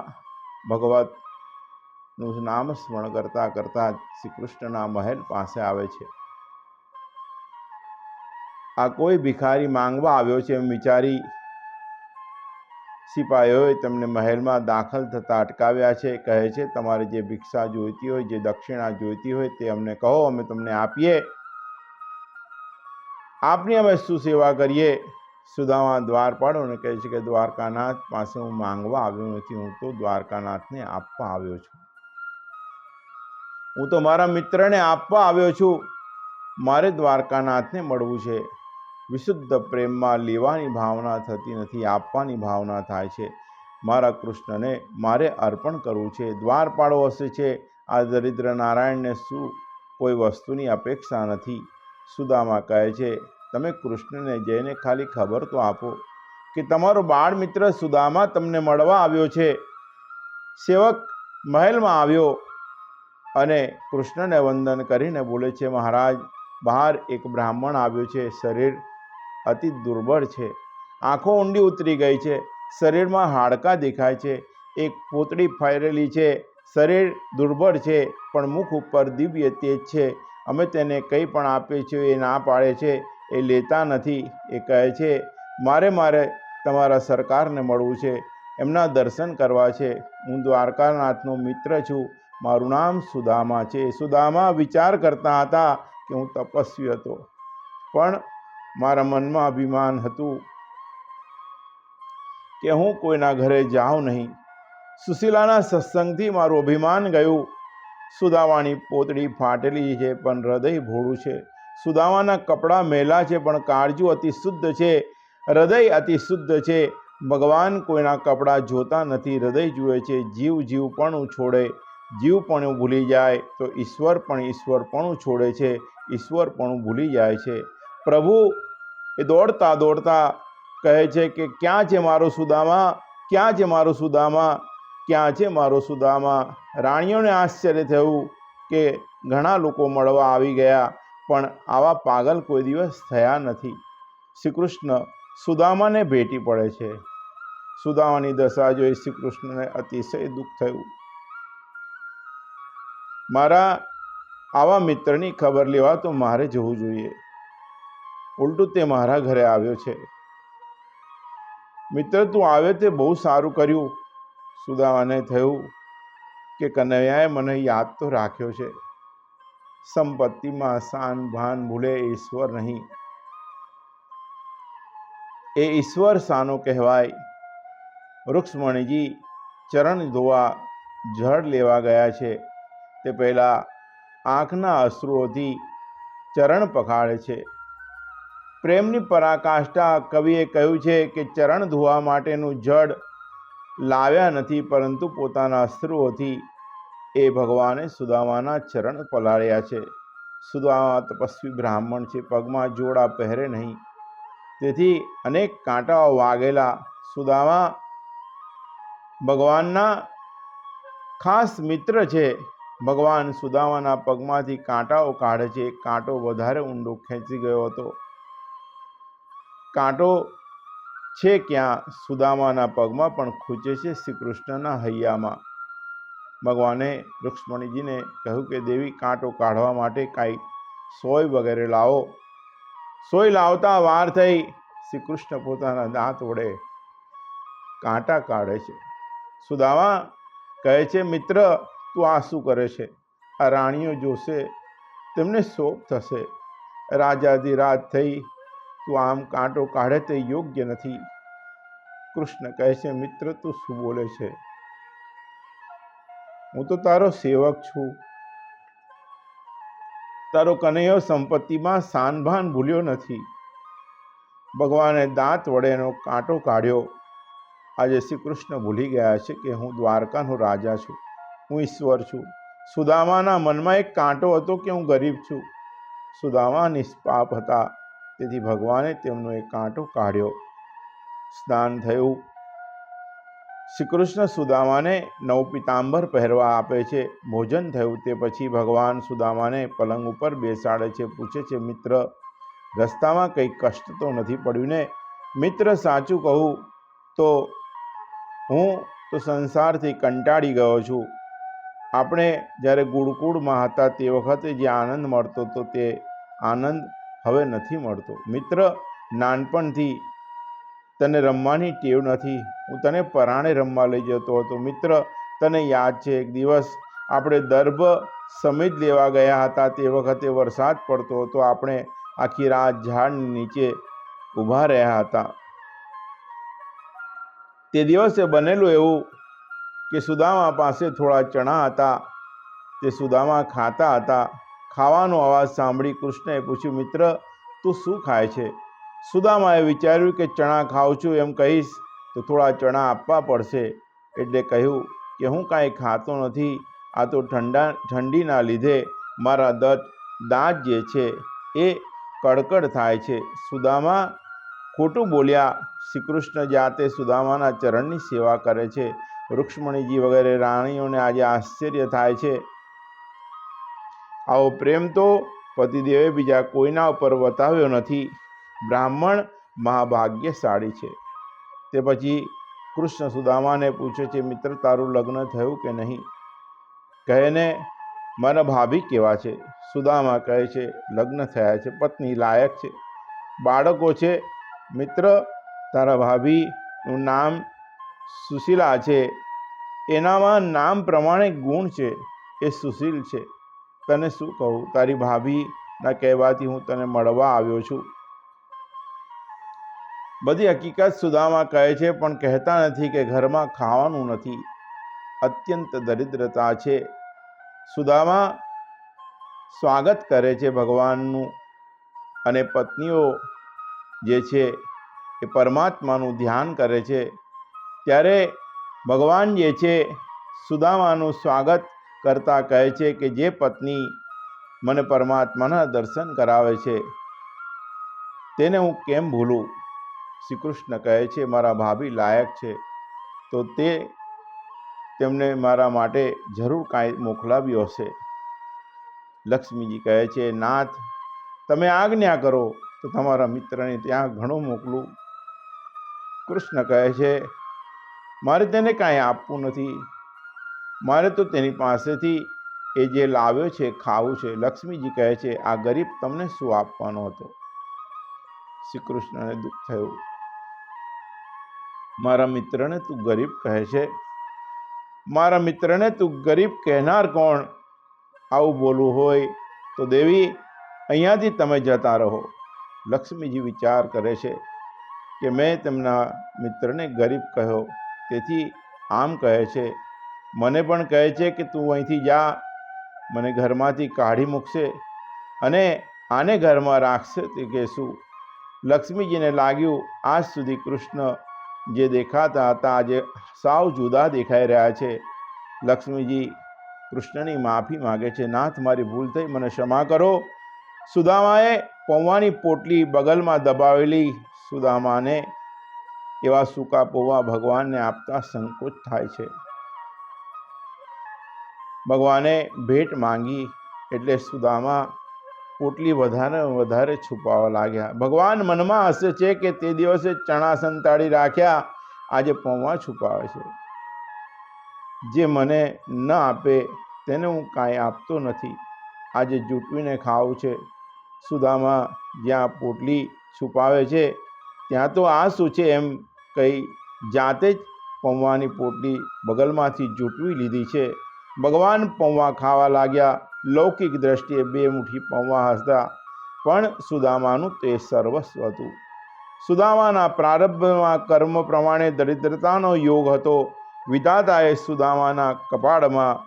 ભગવતનું નામ સ્મરણ કરતા કરતા શ્રી કૃષ્ણના મહેલ પાસે આવે છે. આ કોઈ ભિખારી માંગવા આવ્યો છે એમ વિચારી સિપાહીઓએ તેમને મહેલમાં દાખલ થતા અટકાવ્યા છે. કહે છે તમારે જે ભિક્ષા જોઈતી હોય, જે દક્ષિણા જોઈતી હોય તે અમને કહો, અમે તમને આપીએ. આપની અમે શું સેવા કરીએ? સુદામા દ્વારપાળોને કહે છે કે દ્વારકાનાથ પાસે હું માંગવા આવ્યો નથી, હું તો દ્વારકાનાથને આપવા આવ્યો છું. હું તો મારા મિત્રને આપવા આવ્યો છું. મારે દ્વારકાનાથને મળવું છે. વિશુદ્ધ પ્રેમમાં લેવાની ભાવના થતી નથી, આપવાની ભાવના થાય છે. મારા કૃષ્ણને મારે અર્પણ કરવું છે. દ્વારપાળો હશે છે, આ દરિદ્ર નારાયણને શું કોઈ વસ્તુની અપેક્ષા નથી. સુદામા કહે છે, તમે કૃષ્ણને જઈને ખાલી ખબર તો આપો કે તમારો બાળ મિત્ર સુદામા તમને મળવા આવ્યો છે. સેવક મહેલમાં આવ્યો અને કૃષ્ણને વંદન કરીને બોલે છે, મહારાજ, બહાર એક બ્રાહ્મણ આવ્યો છે. શરીર અતિ દુર્બળ છે, આંખો ઊંડી ઉતરી ગઈ છે, શરીરમાં હાડકાં દેખાય છે, એક પોતળી ફેરેલી છે, શરીર દુર્બળ છે, પણ મુખ ઉપર દિવ્ય તેજ છે. અમે તેને કંઈ પણ આપીએ છીએ એ ના પાડે છે, એ લેતા નથી. એ કહે છે, મારે તમારા સરકારને મળવું છે, એમના દર્શન કરવા છે. હું દ્વારકાનાથનો મિત્ર છું, મારું નામ સુદામા છે. સુદામા વિચાર કરતા હતા કે હું તપસ્વી હતો, પણ મારા મનમાં અભિમાન હતું કે હું કોઈના ઘરે જાઉં નહીં. સુશીલાના સત્સંગથી મારું અભિમાન ગયું. સુદામાની પોતળી ફાટેલી છે, પણ હૃદય ભોળું છે. સુદામાના કપડાં મેલા છે, પણ કાળજું અતિ શુદ્ધ છે, હૃદય અતિ શુદ્ધ છે. ભગવાન કોઈના કપડાં જોતા નથી, હૃદય જુએ છે. જીવપણું છોડે, જીવપણું ભૂલી જાય તો ઈશ્વર પણ ઈશ્વરપણું છોડે છે, ઈશ્વરપણું ભૂલી જાય છે. પ્રભુ એ દોડતા દોડતા કહે છે કે ક્યાં છે મારો સુદામા? ક્યાં છે મારો સુદામા? ક્યાં છે મારો સુદામા? રાણીઓને આશ્ચર્ય થયું કે ઘણા લોકો મળવા આવી ગયા, પણ આવા પાગલ કોઈ દિવસ થયા નથી. શ્રી કૃષ્ણ સુદામાને ભેટી પડે છે. સુદામાની દશા જોઈ શ્રી કૃષ્ણને અતિશય દુઃખ થયું. મારા આવા મિત્રની ખબર લેવા તો મારે જવું જોઈએ, ઉલટું તે મારા ઘરે આવ્યો છે. મિત્ર, તું આવ્યો તે બહુ સારું કર્યું. સુદામાને થયું કે કનૈયાએ મને યાદ તો રાખ્યો છે. સંપત્તિમાં શાન ભાન ભૂલે ઈશ્વર નહીં, એ ઈશ્વર શાનો કહેવાય. રૂક્ષ્મણીજી ચરણ ધોવા જળ લેવા ગયા છે, તે પહેલાં આંખના અશ્રુઓથી ચરણ પખાડે છે. પ્રેમની પરાકાષ્ઠા કવિએ કહ્યું છે કે ચરણ ધોવા માટેનું જળ લાવ્યા નથી, પરંતુ પોતાના અશ્રુઓથી એ ભગવાને સુદામાના ચરણ પલાળ્યા છે. સુદામા તપસ્વી બ્રાહ્મણ છે, પગમાં જોડા પહેરે નહીં, તેથી અનેક કાંટાઓ વાગેલા. સુદામા ભગવાનના ખાસ મિત્ર છે. ભગવાન સુદામાના પગમાંથી કાંટાઓ કાઢે છે. એક કાંટો વધારે ઊંડો ખેંચી ગયો હતો. કાંટો છે ક્યાં? સુદામાના પગમાં, પણ ખૂંચે છે શ્રી કૃષ્ણના હૈયામાં. ભગવાને રૂક્ષ્મણીજીને કહ્યું કે દેવી, કાંટો કાઢવા માટે કાંઈ સોય વગેરે લાવો. સોય લાવતા વાર થઈ. શ્રી કૃષ્ણ પોતાના દાંત વડે કાંટા કાઢે છે. સુદામા કહે છે, મિત્ર, તું આ શું કરે છે? આ રાણીઓ જોશે, તેમને શોક થશે. રાજાધિરાજ થઈ તું આમ કાંટો કાઢે તે યોગ્ય નથી. કૃષ્ણ કહે છે, મિત્ર, તું શું બોલે છે? હું તો તારો સેવક છું. તારો કનૈયો સંપત્તિમાં શાનભાન ભૂલ્યો નથી. ભગવાને દાંત વડે એનો કાંટો કાઢ્યો. આજે શ્રી કૃષ્ણ ભૂલી ગયા છે કે હું દ્વારકાનો રાજા છું, હું ઈશ્વર છું. સુદામાના મનમાં એક કાંટો હતો કે હું ગરીબ છું. સુદામા નિષ્પાપ હતા, તેથી ભગવાને તેમનો એક કાંટો કાઢ્યો. સ્નાન થયું. શ્રી કૃષ્ણ સુદામાને નવ પીતાંબર પહેરવા આપે છે. ભોજન થયું તે પછી ભગવાન સુદામાને પલંગ ઉપર બેસાડે છે. પૂછે છે, મિત્ર, રસ્તામાં કંઈ કષ્ટ તો નથી પડ્યું ને? મિત્ર, સાચું કહું તો હું તો સંસારથી કંટાળી ગયો છું. આપણે જ્યારે ગુરુકુળમાં હતા તે વખતે જે આનંદ મળતો હતો તે આનંદ હવે નથી મળતો. મિત્ર, નાનપણથી તને રમવાની ટેવ નથી. હું તને પરાણે રમવા લઈ જતો હતો. મિત્ર, તને યાદ છે એક દિવસ આપણે દર્ભ સમિધ લેવા ગયા હતા. તે વખતે વરસાદ પડતો હતો. આપણે આખી રાત ઝાડની નીચે ઊભા રહ્યા હતા. તે દિવસે બનેલું એવું કે સુદામા પાસે થોડા ચણા હતા. તે સુદામા ખાતા હતા. ખાવાનો અવાજ સાંભળી કૃષ્ણએ પૂછ્યું, મિત્ર, તું શું ખાય છે? સુદામાએ વિચાર્યું કે ચણા ખાઉં છું એમ કહીશ તો થોડા ચણા આપવા પડશે, એટલે કહ્યું કે હું કાંઈ ખાતો નથી. આ તો ઠંડીના લીધે મારા દાંત જે છે એ કડકડ થાય છે. સુદામા ખોટું બોલ્યા. શ્રી કૃષ્ણ જાતે સુદામાના ચરણની સેવા કરે છે. રૂક્ષ્મણીજી વગેરે રાણીઓને આજે આશ્ચર્ય થાય છે. આવો પ્રેમ તો પતિદેવે બીજા કોઈના ઉપર બતાવ્યો નથી. બ્રાહ્મણ મહાભાગ્યશાળી છે. તે પછી કૃષ્ણ સુદામાને પૂછે છે, મિત્ર, તારું લગ્ન થયું કે નહીં? કહે ને, મારા ભાભી કેવા છે? સુદામા કહે છે, લગ્ન થયા છે, પત્ની લાયક છે, બાળકો છે. મિત્ર, તારા ભાભીનું નામ સુશીલા છે. એનામાં નામ પ્રમાણે ગુણ છે. એ સુશીલ છે. તને શું કહું? તારી ભાભીના કહેવાથી હું તને મળવા આવ્યો છું. બધી હકીકત સુદામા કહે છે, પણ કહેતા નથી કે ઘરમાં ખાવાનું નથી, અત્યંત દરિદ્રતા છે. સુદામા સ્વાગત કરે છે ભગવાનનું, અને પત્નીઓ જે છે એ પરમાત્માનું ધ્યાન કરે છે. ત્યારે ભગવાન જે છે સુદામાનું સ્વાગત કરતા કહે છે કે જે પત્ની મને પરમાત્માના દર્શન કરાવે છે તેને હું કેમ ભૂલું? શ્રી કૃષ્ણ કહે છે, મારા ભાભી લાયક છે, તો તેમને મારા માટે જરૂર કાંઈ મોકલાવ્યો હશે. લક્ષ્મીજી કહે છે, નાથ, તમે આજ્ઞા કરો તો તમારા મિત્રને ત્યાં ઘણું મોકલું. કૃષ્ણ કહે છે, મારે તેને કાંઈ આપવું નથી. મારે તો તેની પાસેથી એ જે લાવ્યો છે ખાવું છે. લક્ષ્મીજી કહે છે, આ ગરીબ તમને શું આપવાનો હતો? શ્રી કૃષ્ણને દુઃખ થયું. મારા મિત્રને તું ગરીબ કહે છે? મારા મિત્રને તું ગરીબ કહેનાર કોણ? આવું બોલવું હોય તો દેવી, અહીંયાથી તમે જતા રહો. લક્ષ્મીજી વિચાર કરે છે કે મેં તેમના મિત્રને ગરીબ કહ્યો, તેથી આમ કહે છે. મને પણ કહે છે કે તું અહીંથી જા, મને ઘરમાંથી કાઢી મૂકશે અને આને ઘરમાં રાખશે તે કહેશું. લક્ષ્મીજીને લાગ્યું આજ સુધી કૃષ્ણ જે દેખાતા હતા આજે સાવ જુદા દેખાઈ રહ્યા છે. લક્ષ્મીજી કૃષ્ણની માફી માગે છે, નાથ, મારી ભૂલ થઈ, મને ક્ષમા કરો. સુદામાએ પૌવાની પોટલી બગલમાં દબાવેલી. સુદામાને એવા સૂકા પૌવા ભગવાનને આપતા સંકોચ થાય છે. ભગવાને ભેટ માંગી એટલે સુદામા પોટલી વધારે છુપાવવા લાગ્યા. ભગવાન મનમાં હસે છે કે તે દિવસે ચણા સંતાડી રાખ્યા, આજે પૌવા છુપાવે છે. જે મને ન આપે તેને હું કાંઈ આપતો નથી, આજે જૂટવીને ખાવું છે. સુદામા જ્યાં પોટલી છુપાવે છે ત્યાં તો આ શું છે એમ કહી જાતે જ પૌવાની પોટલી બગલમાંથી જૂટવી લીધી છે. ભગવાન પૌવા ખાવા લાગ્યા. લૌકિક દ્રષ્ટિએ 2 મુઠ્ઠી પૌવા હતા, પણ સુદામાનું તે સર્વસ્વ હતું. સુદામાના પ્રારબ્ધમાં કર્મ પ્રમાણે દરિદ્રતાનો યોગ હતો. વિધાતાએ સુદામાના કપાળમાં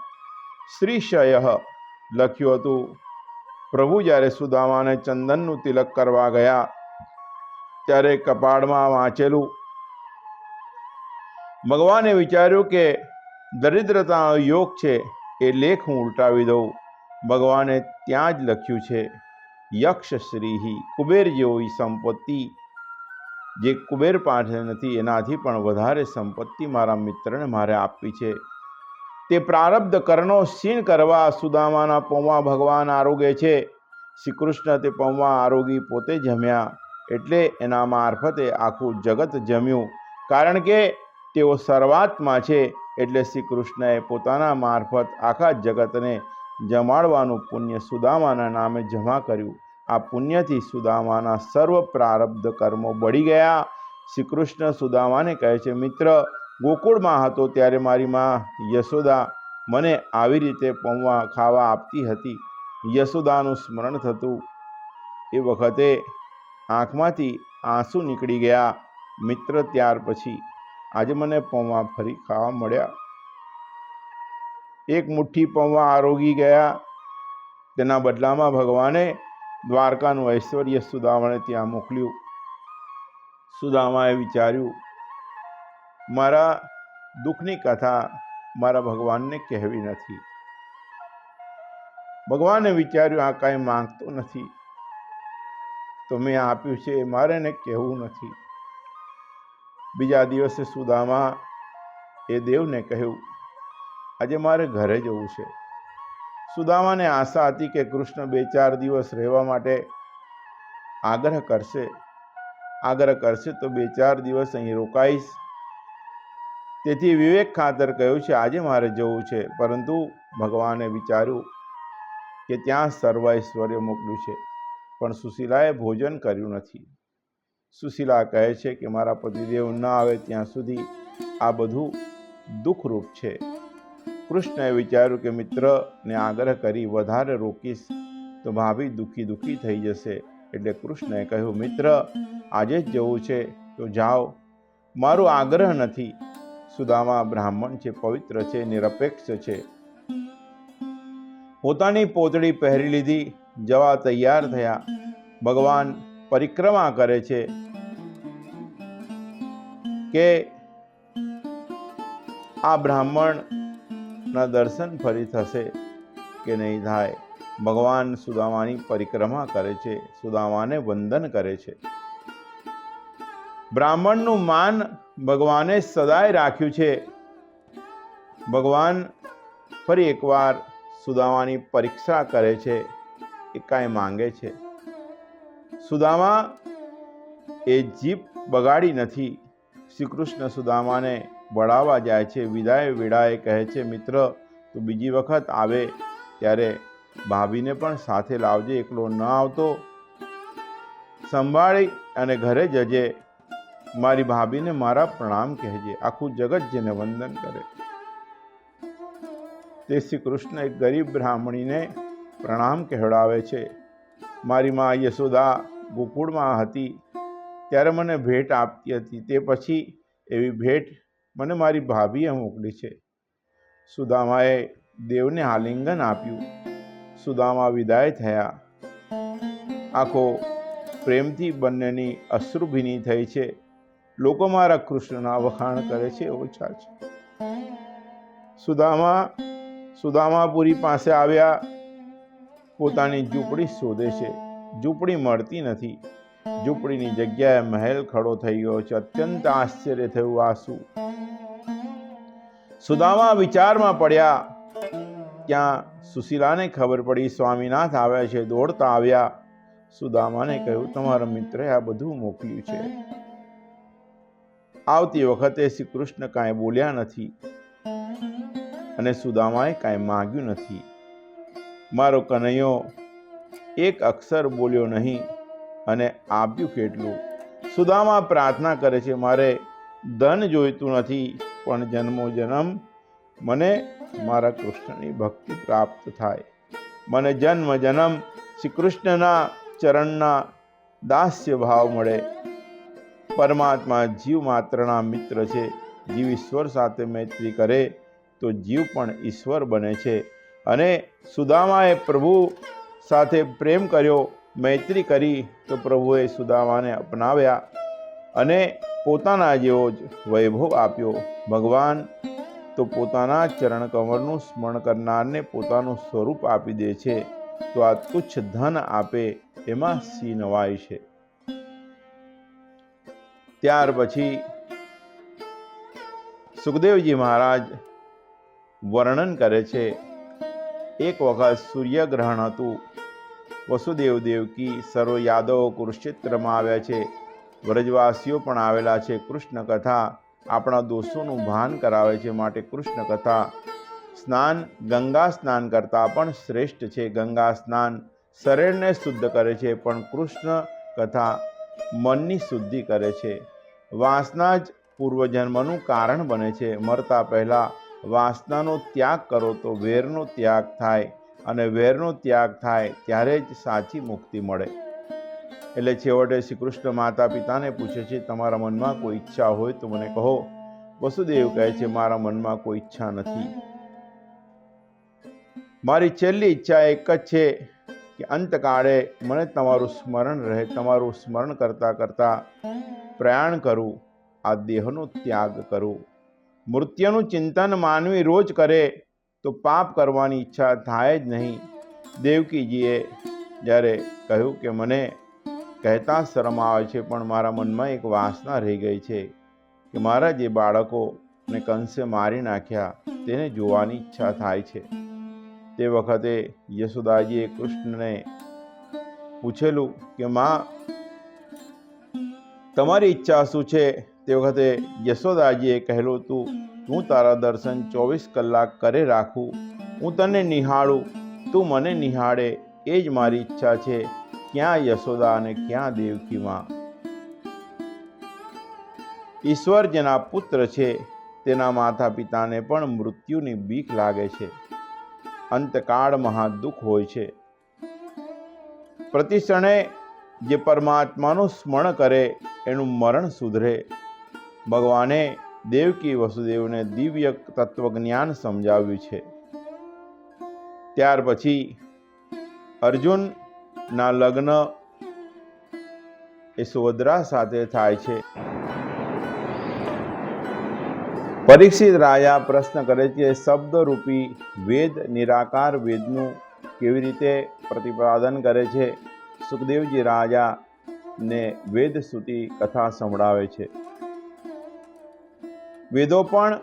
શ્રીશય લખ્યું હતું. પ્રભુ જ્યારે સુદામાને ચંદનનું તિલક કરવા ગયા ત્યારે કપાળમાં વાંચેલું. ભગવાને વિચાર્યું કે દરિદ્રતાનો યોગ છે, એ લેખ હું ઉલટાવી દઉં. ભગવાને ત્યાં જ લખ્યું છે, યક્ષ શ્રીહી, કુબેર જેવી સંપત્તિ જે કુબેર પાસે નથી એનાથી પણ વધારે સંપત્તિ મારા મિત્રને મારે આપવી છે. તે પ્રારબ્ધ કરનો ક્ષીણ કરવા સુદામાના પૌવા ભગવાન આરોગે છે. શ્રી કૃષ્ણ તે પૌવા આરોગી પોતે જમ્યા, એટલે એના મારફતે આખું જગત જમ્યું. કારણ કે તેઓ સર્વાત્મા છે, એટલે શ્રી કૃષ્ણએ પોતાના મારફત આખા જગતને જમાડવાનું પુણ્ય સુદામાના નામે જમા કર્યું. આ પુણ્યથી સુદામાના સર્વ પ્રારબ્ધ કર્મો બળી ગયા. શ્રી કૃષ્ણ સુદામાને કહે છે, મિત્ર, ગોકુળમાં હતો ત્યારે મારી મા યશોદા મને આવી રીતે પૌવા ખાવા આપતી હતી. યશોદાનું સ્મરણ થતું. એ વખતે આંખમાંથી આંસુ નીકળી ગયા. મિત્ર, ત્યાર પછી આજે મને પૌવા ફરી ખાવા મળ્યા. એક મુઠ્ઠી પૌવા આરોગી ગયા. તેના બદલામાં ભગવાને દ્વારકાનું ઐશ્વર્ય સુદામાને ત્યાં મોકલ્યું. સુદામાએ વિચાર્યું, મારા દુઃખની કથા મારા ભગવાનને કહેવી નથી. ભગવાને વિચાર્યું, આ કાંઈ માંગતો નથી, તો મેં આપ્યું છે, મારે એને કહેવું નથી. બીજા દિવસે સુદામા એ દેવને કહ્યું, આજે મારે ઘરે જવું છે. સુદામાને આશા હતી કે કૃષ્ણ 2-4 દિવસ રહેવા માટે આગ્રહ કરશે તો 2-4 દિવસ અહીં રોકાઈશ. તેથી વિવેક ખાતર કહ્યું છે, આજે મારે જવું છે. પરંતુ ભગવાને વિચાર્યું કે ત્યાં સર્વ ઐશ્વર્ય મોકલ્યું છે, પણ સુશીલાએ ભોજન કર્યું નથી. સુશીલા કહે છે કે મારા પતિદેવ ન આવે ત્યાં સુધી આ બધું દુઃખરૂપ છે. કૃષ્ણએ વિચાર્યું કે મિત્રને આગ્રહ કરી વધારે રોકીશ તો ભાભી દુઃખી થઈ જશે. એટલે કૃષ્ણએ કહ્યું, મિત્ર, આજે જ જવું છે તો જાઓ, મારો આગ્રહ નથી. સુદામા બ્રાહ્મણ છે, પવિત્ર છે, નિરપેક્ષ છે. પોતાની પોતળી પહેરી લીધી, જવા તૈયાર થયા. ભગવાન પરિક્રમા કરે છે કે આ બ્રાહ્મણના દર્શન ફરી થશે કે નહીં થાય. ભગવાન સુદામાની પરિક્રમા કરે છે, સુદામાને વંદન કરે છે. બ્રાહ્મણનું માન ભગવાને સદાય રાખ્યું છે. ભગવાન ફરી એકવાર સુદામાની પરીક્ષા કરે છે. એ કાંઈ માંગે છે. સુદામા એ જીભ બગાડી નથી. શ્રી કૃષ્ણ સુદામાને વળાવવા જાય છે. વિદાય વેળાએ કહે છે, મિત્ર, તું બીજી વખત આવે ત્યારે ભાભીને પણ સાથે લાવજે, એકલો ન આવતો. સંભાળી અને ઘરે જજે. મારી ભાભીને મારા પ્રણામ કહેજે. આખું જગત જેને વંદન કરે. તે શ્રી કૃષ્ણ એક ગરીબ બ્રાહ્મણીને પ્રણામ કહેવડાવે છે. મારી મા યશોદા ગોકુળમાં હતી ત્યારે મને ભેટ આપતી હતી. તે પછી એવી ભેટ મને મારી ભાભીએ મોકલી છે. સુદામાએ દેવને આલિંગન આપ્યું. સુદામા વિદાય થયા. આંખો પ્રેમથી બંનેની અશ્રુભીની થઈ છે. લોકો મારા કૃષ્ણના વખાણ કરે છે, ઓછા છે. સુદામાપુરી પાસે આવ્યા. પોતાની ઝૂંપડી શોધે છે. ઝૂંપડી મળતી નથી. ઝૂંપડીની જગ્યાએ મહેલ ખડો થઈ ગયો છે. અત્યંત આશ્ચર્ય થયું. આ શું? સુદામા વિચારમાં પડ્યા. ત્યાં સુશીલાને ખબર પડી સ્વામીનાથ આવ્યા છે. દોડતા આવ્યા. સુદામાને કહ્યું, તમારા મિત્રએ આ બધું મોકલ્યું છે. આવતી વખતે શ્રી કૃષ્ણ કાંઈ બોલ્યા નથી અને સુદામાએ કાંઈ માંગ્યું નથી. મારો કનૈયો એક અક્ષર બોલ્યો નહીં અને આપ્યું કેટલું. સુદામા પ્રાર્થના કરે છે, મારે ધન જોઈતું નથી, પણ જન્મો જન્મ મને મારા કૃષ્ણની ભક્તિ પ્રાપ્ત થાય. મને જન્મ જન્મ શ્રી કૃષ્ણના ચરણના દાસ્ય ભાવ મળે. પરમાત્મા જીવ માત્રના મિત્ર છે. જીવ ઈશ્વર સાથે મૈત્રી કરે તો જીવ પણ ઈશ્વર બને છે. અને સુદામાએ પ્રભુ સાથે પ્રેમ કર્યો, મૈત્રી કરી તો પ્રભુએ સુદામાને અપનાવ્યા અને પોતાના જેવો જ વૈભવ આપ્યો. ભગવાન તો પોતાના ચરણ કમળનું સ્મરણ કરનારને પોતાનું સ્વરૂપ આપી દે છે. તો આ તુચ્છ ધન આપે એમાં સી નવાઈ છે. ત્યાર પછી સુખદેવજી મહારાજ વર્ણન કરે છે, એક વખત સૂર્યગ્રહણ હતું. વસુદેવ દેવકી સર્વ યાદવો કુરુક્ષેત્રમાં આવ્યા છે. વ્રજવાસીઓ પણ આવેલા છે. કૃષ્ણ કથા આપણા દોષોનું ભાન કરાવે છે. માટે કૃષ્ણ કથા સ્નાન ગંગા સ્નાન કરતાં પણ શ્રેષ્ઠ છે. ગંગા સ્નાન શરીરને શુદ્ધ કરે છે, પણ કૃષ્ણ કથા મનની શુદ્ધિ કરે છે. વાસના જ પૂર્વજન્મનું કારણ બને છે. મરતા પહેલાં વાસનાનો ત્યાગ કરો તો વેરનો ત્યાગ થાય, અને વેરનો ત્યાગ થાય ત્યારે જ સાચી મુક્તિ મળે. એટલે છેવટે શ્રી કૃષ્ણ માતા પિતાને પૂછે છે, તમારા મનમાં કોઈ ઈચ્છા હોય તો મને કહો. વસુદેવ કહે છે, મારા મનમાં કોઈ ઈચ્છા નથી. મારી છેલ્લી ઈચ્છા એક જ છે કે અંતકાળે મને તમારું સ્મરણ રહે, તમારું સ્મરણ કરતા કરતા પ્રયાણ કરું, આ દેહનો ત્યાગ કરું. મૃત્યુનું ચિંતન માનવી રોજ કરે તો પાપ કરવાની ઈચ્છા થાય જ નહીં. દેવકીજીએ જ્યારે કહ્યું કે મને કહેતા શરમ આવે છે, પણ મારા મનમાં એક વાસના રહી ગઈ છે કે મારા જે બાળકોને કંસે મારી નાખ્યા તેને જોવાની ઈચ્છા થાય છે. તે વખતે યશોદાજીએ કૃષ્ણને પૂછેલું કે માં, તમારી ઈચ્છા શું છે? તે વખતે યશોદાજીએ કહેલું હતું, હું તારા દર્શન 24 કલાક કરે રાખું, હું તને નિહાળું, તું મને નિહાળે, એ જ મારી ઈચ્છા છે. ક્યાં યશોદા અને ક્યાં દેવકી માં? ઈશ્વર જેના પુત્ર છે તેના માતા પિતાને પણ મૃત્યુની બીક લાગે છે. અંતકાળ મહાદુઃખ હોય છે. પ્રતિક્ષણે જે પરમાત્માનું સ્મરણ કરે એનું મરણ સુધરે. ભગવાને દેવકી વસુદેવને દિવ્ય તત્વજ્ઞાન સમજાવ્યું છે. ત્યાર પછી અર્જુનના લગ્ન એ સુભદ્રા સાથે થાય છે. પરીક્ષિત રાજા પ્રશ્ન કરે છે, શબ્દરૂપી વેદ નિરાકાર વેદનું કેવી રીતે પ્રતિપાદન કરે છે? સુખદેવજી રાજાને વેદ સ્તુતિ કથા સંભળાવે છે. વેદો પણ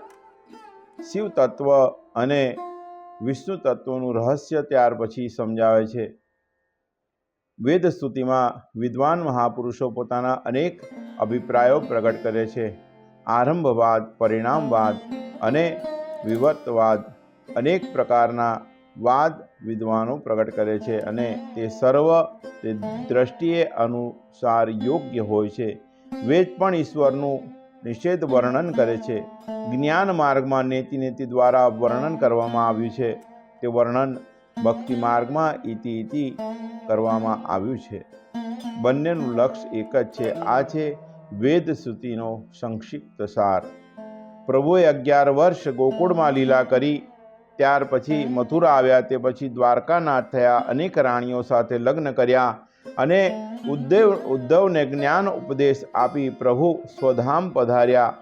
શિવ તત્વ અને વિષ્ણુ તત્વનું રહસ્ય ત્યાર પછી સમજાવે છે. વેદ સ્તુતિમાં વિદ્વાન મહાપુરુષો પોતાના અનેક અભિપ્રાયો પ્રગટ કરે છે. આરંભવાદ, પરિણામવાદ અને વિવર્તવાદ, અનેક પ્રકારના વાદ વિદ્વાનો પ્રગટ કરે છે અને તે સર્વ તે દ્રષ્ટિએ અનુસાર યોગ્ય હોય છે. વેદ પણ ઈશ્વરનું નિષેધ વર્ણન કરે છે. જ્ઞાન માર્ગમાં નેતિ દ્વારા વર્ણન કરવામાં આવ્યું છે. તે વર્ણન ભક્તિ માર્ગમાં ઇતિ કરવામાં આવ્યું છે. બંનેનું લક્ષ્ય એક જ છે. આ છે વેદ સ્તુતિનો સંક્ષિપ્ત સાર. પ્રભુએ 11 વર્ષ ગોકુળમાં લીલા કરી. ત્યાર પછી મથુરા આવ્યા. તે પછી દ્વારકાનાથ થયા. અનેક રાણીઓ સાથે લગ્ન કર્યા અને ઉદ્ધવને જ્ઞાન ઉપદેશ આપી પ્રભુ સ્વધામ પધાર્યા.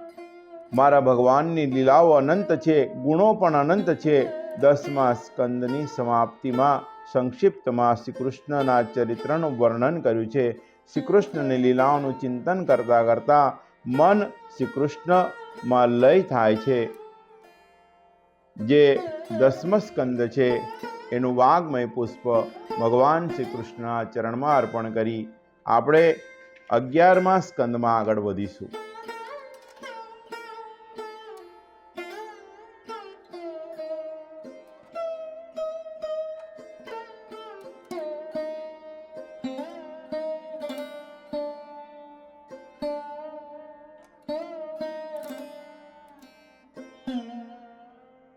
મારા ભગવાનની લીલાઓ અનંત છે, ગુણો પણ અનંત છે. 10મા સ્કંદની સમાપ્તિમાં સંક્ષિપ્તમાં શ્રી કૃષ્ણના ચરિત્રનું વર્ણન કર્યું છે. શ્રી કૃષ્ણની લીલાઓનું ચિંતન કરતા કરતા મન શ્રી કૃષ્ણમાં લય થાય છે. જે 10મ સ્કંદ છે એનું વાગ્મય પુષ્પ ભગવાન શ્રી કૃષ્ણના ચરણમાં અર્પણ કરી આપણે 11મા સ્કંદમાં આગળ વધીશું.